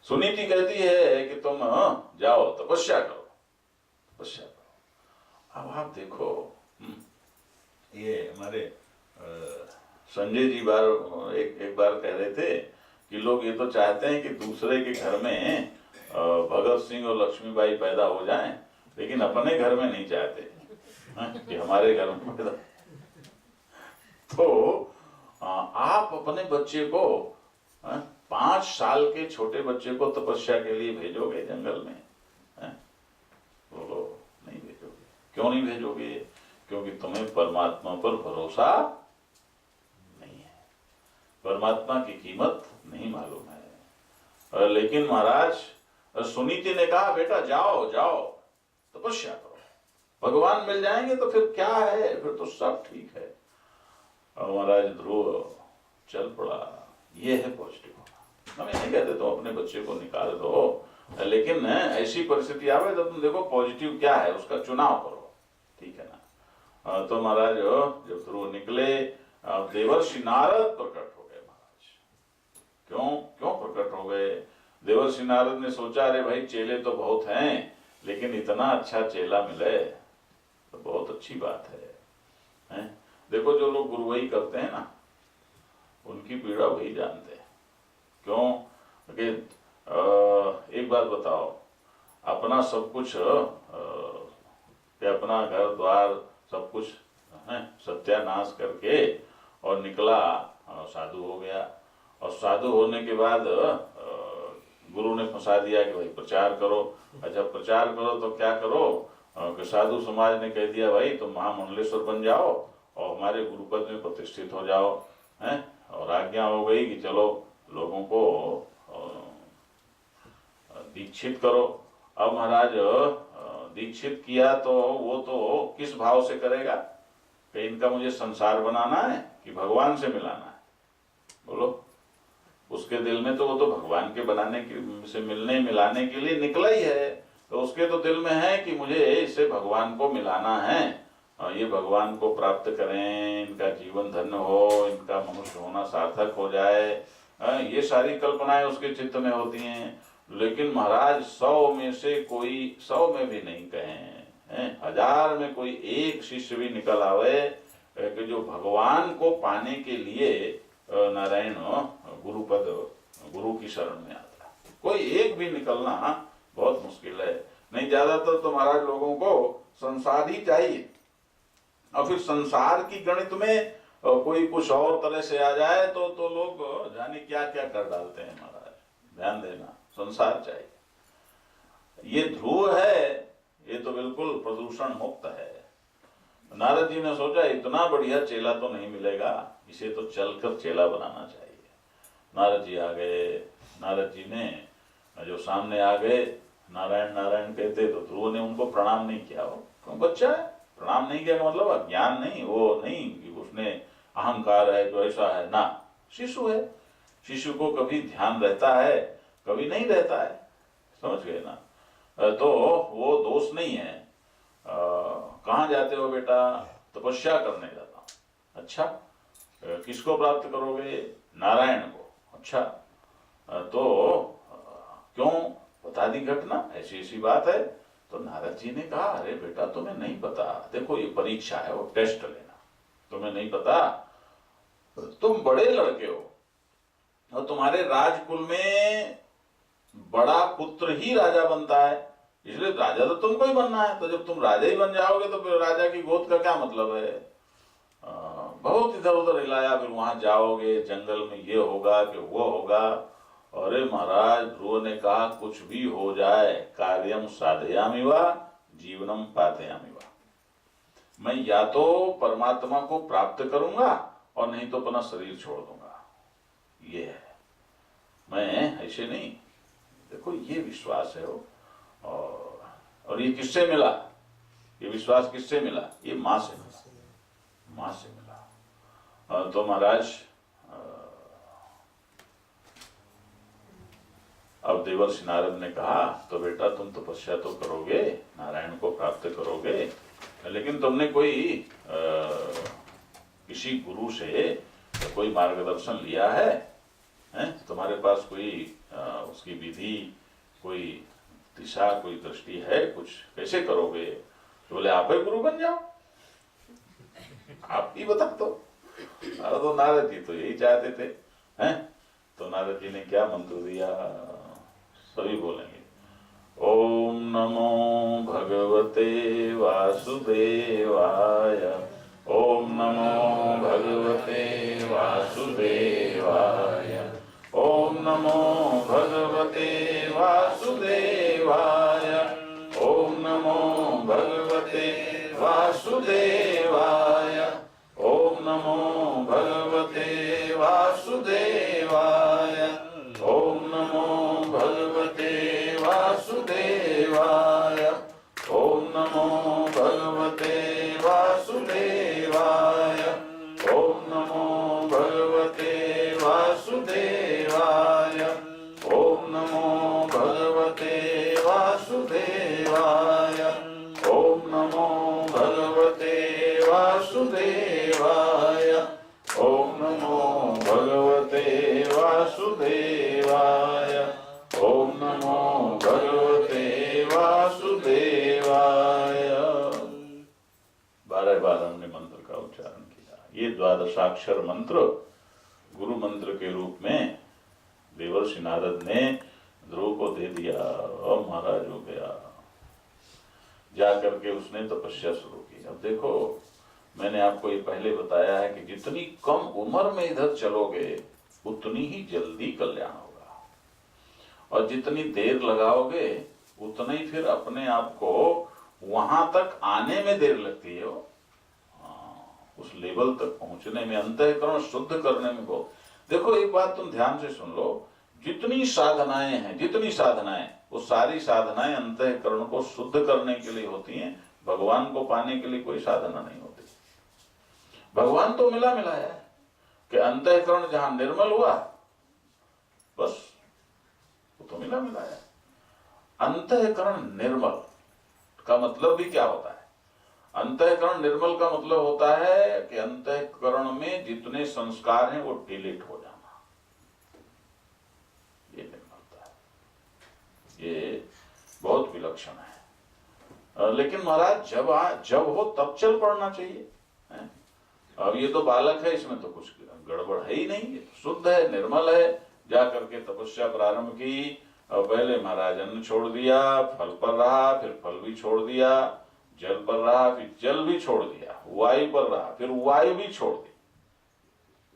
सुनीति कहती है कि तुम जाओ तपस्या करो, तपस्या करो। अब आप देखो, ये हमारे संजय जी एक बार कह रहे थे कि लोग ये तो चाहते हैं कि दूसरे के घर में भगत सिंह और लक्ष्मीबाई पैदा हो जाएं, लेकिन अपने घर में नहीं चाहते कि हमारे घर में पैदा। तो आप अपने बच्चे को 5 साल के छोटे बच्चे को तपस्या के लिए भेजोगे जंगल में? बोलो नहीं भेजोगे। क्यों नहीं भेजोगे? क्योंकि तुम्हें परमात्मा पर भरोसा नहीं है, परमात्मा की कीमत नहीं मालूम है। लेकिन महाराज सुनीति ने कहा बेटा जाओ जाओ तपस्या करो, भगवान मिल जाएंगे तो फिर क्या है, फिर तो सब ठीक है। और महाराज ध्रुव चल पड़ा। ये है पॉजिटिव होना। हम नहीं कहते तो अपने बच्चे को निकाल दो, लेकिन ऐसी परिस्थिति आवे तो तुम देखो पॉजिटिव क्या है उसका चुनाव करो, ठीक है ना। तो महाराज जब ध्रुव निकले, देवर्षि नारद प्रकट हो गए। महाराज क्यों प्रकट हो गए? देवर्षि नारद ने सोचा अरे भाई चेले तो बहुत हैं, लेकिन इतना अच्छा चेला मिले तो बहुत अच्छी बात है? देखो जो लोग गुरुवाई करते हैं ना, उनकी पीड़ा वही जानते हैं। क्यों कि एक बात बताओ, अपना सब कुछ अपना घर द्वार सब कुछ सत्यानाश करके और निकला, साधु हो गया। और साधु होने के बाद गुरु ने फंसा दिया कि भाई प्रचार करो। अच्छा प्रचार करो तो क्या करो कि साधु समाज ने कह दिया भाई तुम महामंडलेश्वर बन जाओ और हमारे गुरुपद में प्रतिष्ठित हो जाओ, हैं। और आज्ञा हो गई कि चलो लोगों को दीक्षित करो। अब महाराज दीक्षित किया तो वो तो किस भाव से करेगा कि इनका मुझे संसार बनाना है कि भगवान से मिलाना है, बोलो। उसके दिल में तो वो तो भगवान के बनाने के से मिलने मिलाने के लिए निकला ही है, तो उसके तो दिल में है कि मुझे इससे भगवान को मिलाना है, ये भगवान को प्राप्त करें, इनका जीवन धन्य हो, इनका मनुष्य होना सार्थक हो जाए। ये सारी कल्पनाएं उसके चित्त में होती हैं। लेकिन महाराज 100 में से कोई 100 में भी नहीं कहें, 1000 में कोई एक शिष्य भी निकल आवे कि जो भगवान को पाने के लिए नारायण गुरुपद गुरु की शरण में आता, कोई एक भी निकलना बहुत मुश्किल है। नहीं ज्यादातर तो महाराज लोगों को संसार ही चाहिए, और फिर संसार की गणित में कोई कुछ और तरह से आ जाए तो लोग जाने क्या क्या कर डालते हैं महाराज। ध्यान देना, संसार चाहिए। ये ध्रुव है, ये तो बिल्कुल प्रदूषण मुक्त है। नारद जी ने सोचा इतना बढ़िया चेला तो नहीं मिलेगा, इसे तो चलकर चेला बनाना चाहिए। नारद जी आ गए। नारद जी ने जो सामने आ गए, नारायण नारायण कहते, तो ध्रुव ने उनको प्रणाम नहीं किया। वो क्यों बच्चा है, प्रणाम नहीं किया मतलब अज्ञान नहीं, वो नहीं कि उसने अहंकार है जो ऐसा है ना, शिशु है। शिशु को कभी ध्यान रहता है कभी नहीं रहता है, समझ गए ना। तो वो दोष नहीं है। कहाँ जाते हो बेटा? तपस्या करने जाता हूँ। अच्छा किसको प्राप्त करोगे? नारायण को। अच्छा तो क्यों, बता दी घटना, ऐसी ऐसी बात है। तो नारद जी ने कहा अरे बेटा तुम्हें नहीं पता, देखो ये परीक्षा है, वो टेस्ट लेना, तुम्हें नहीं पता, तुम बड़े लड़के हो और तुम्हारे राजकुल में बड़ा पुत्र ही राजा बनता है, इसलिए राजा तो तुमको ही बनना है। तो जब तुम राजा ही बन जाओगे तो फिर राजा की गोद का क्या मतलब है? बहुत इधर उधर हिलाया, फिर वहां जाओगे जंगल में ये होगा कि वो होगा। अरे महाराज ध्रुव ने कहा कुछ भी हो जाए, कार्यम साधयामि वा जीवनम पाथयामि वा, मैं या तो परमात्मा को प्राप्त करूंगा और नहीं तो अपना शरीर छोड़ दूंगा। ये है, मैं ऐसे नहीं। देखो ये विश्वास है वो। और ये किससे मिला? ये विश्वास किससे मिला? ये माँ से मिला, माँ से मिला। तो महाराज अब देवर्षि नारद ने कहा तो बेटा तुम तपस्या तो करोगे, नारायण को प्राप्त करोगे, लेकिन तुमने कोई किसी गुरु से कोई मार्गदर्शन लिया है? तुम्हारे पास कोई उसकी विधि, कोई दिशा, कोई दृष्टि है? कुछ कैसे करोगे? तो बोले आप ही गुरु बन जाओ, आप ही बता दो। तो नारद जी तो यही चाहते थे, हैं? तो नारद जी ने क्या मंत्र दिया, सभी बोलेंगे। ओम नमो भगवते वासुदेवाय, ओम नमो भगवते वासुदेवाय, ओम नमो भगवते वासुदेवाय, ओम नमो भगवते वासुदेवाय, ओम नमो भगवते वासुदेवाय, ओम नमो भगवते वासुदेवाय, ओम नमो भगवते वासुदेवाय, ओम नमो भगवते वासुदेवाय, ओम नमो भगवते वासुदेवाय, ओम नमो भगवते वासुदेवाय, ओम नमो भगवते वासुदेवाय, ओम नमो भगवते वासुदेवाय। 12 बार हमने मंत्र का उच्चारण किया। ये 12 मंत्र गुरु मंत्र के रूप में देवर्षि नारद ने ध्रुव को दे दिया और महाराज हो गया। जा करके उसने तपस्या शुरू की। अब देखो मैंने आपको ये पहले बताया है कि जितनी कम उम्र में इधर चलोगे उतनी ही जल्दी कल्याण होगा, और जितनी देर लगाओगे उतना ही फिर अपने आप को वहां तक आने में देर लगती है। उस लेवल तक पहुंचने में, अंतःकरण शुद्ध करने में बहुत। देखो एक बात तुम ध्यान से सुन लो, जितनी साधनाएं हैं, जितनी साधनाएं, वो सारी साधनाएं अंतःकरण को शुद्ध करने के लिए होती हैं। भगवान को पाने के लिए कोई साधना नहीं होती। भगवान तो मिला मिलाया है कि अंतःकरण जहां निर्मल हुआ बस, वो तो मिला मिलाया। अंतःकरण निर्मल का मतलब भी क्या होता है? अंतःकरण निर्मल का मतलब होता है कि अंतःकरण में जितने संस्कार हैं वो डिलीट हो जाना, ये निर्मलता है। ये बहुत विलक्षण है। लेकिन महाराज जब हो तब चल पड़ना चाहिए। अब ये तो बालक है, इसमें तो कुछ गड़बड़ है ही नहीं, ये शुद्ध है, निर्मल है। जा करके तपस्या प्रारंभ की, और पहले महाराज अन्न छोड़ दिया, फल पर रहा, फिर फल भी छोड़ दिया, जल पर रहा, फिर जल भी छोड़ दिया, वायु पर रहा, फिर वायु भी छोड़ दी।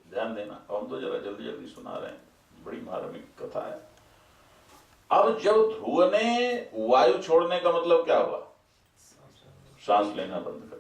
ध्यान देना, हम तो जरा जल्दी जल्दी सुना रहे हैं, बड़ी मार्मिक कथा है। अब जब ध्रुव ने वायु छोड़ने का मतलब क्या हुआ? सांस लेना बंद कर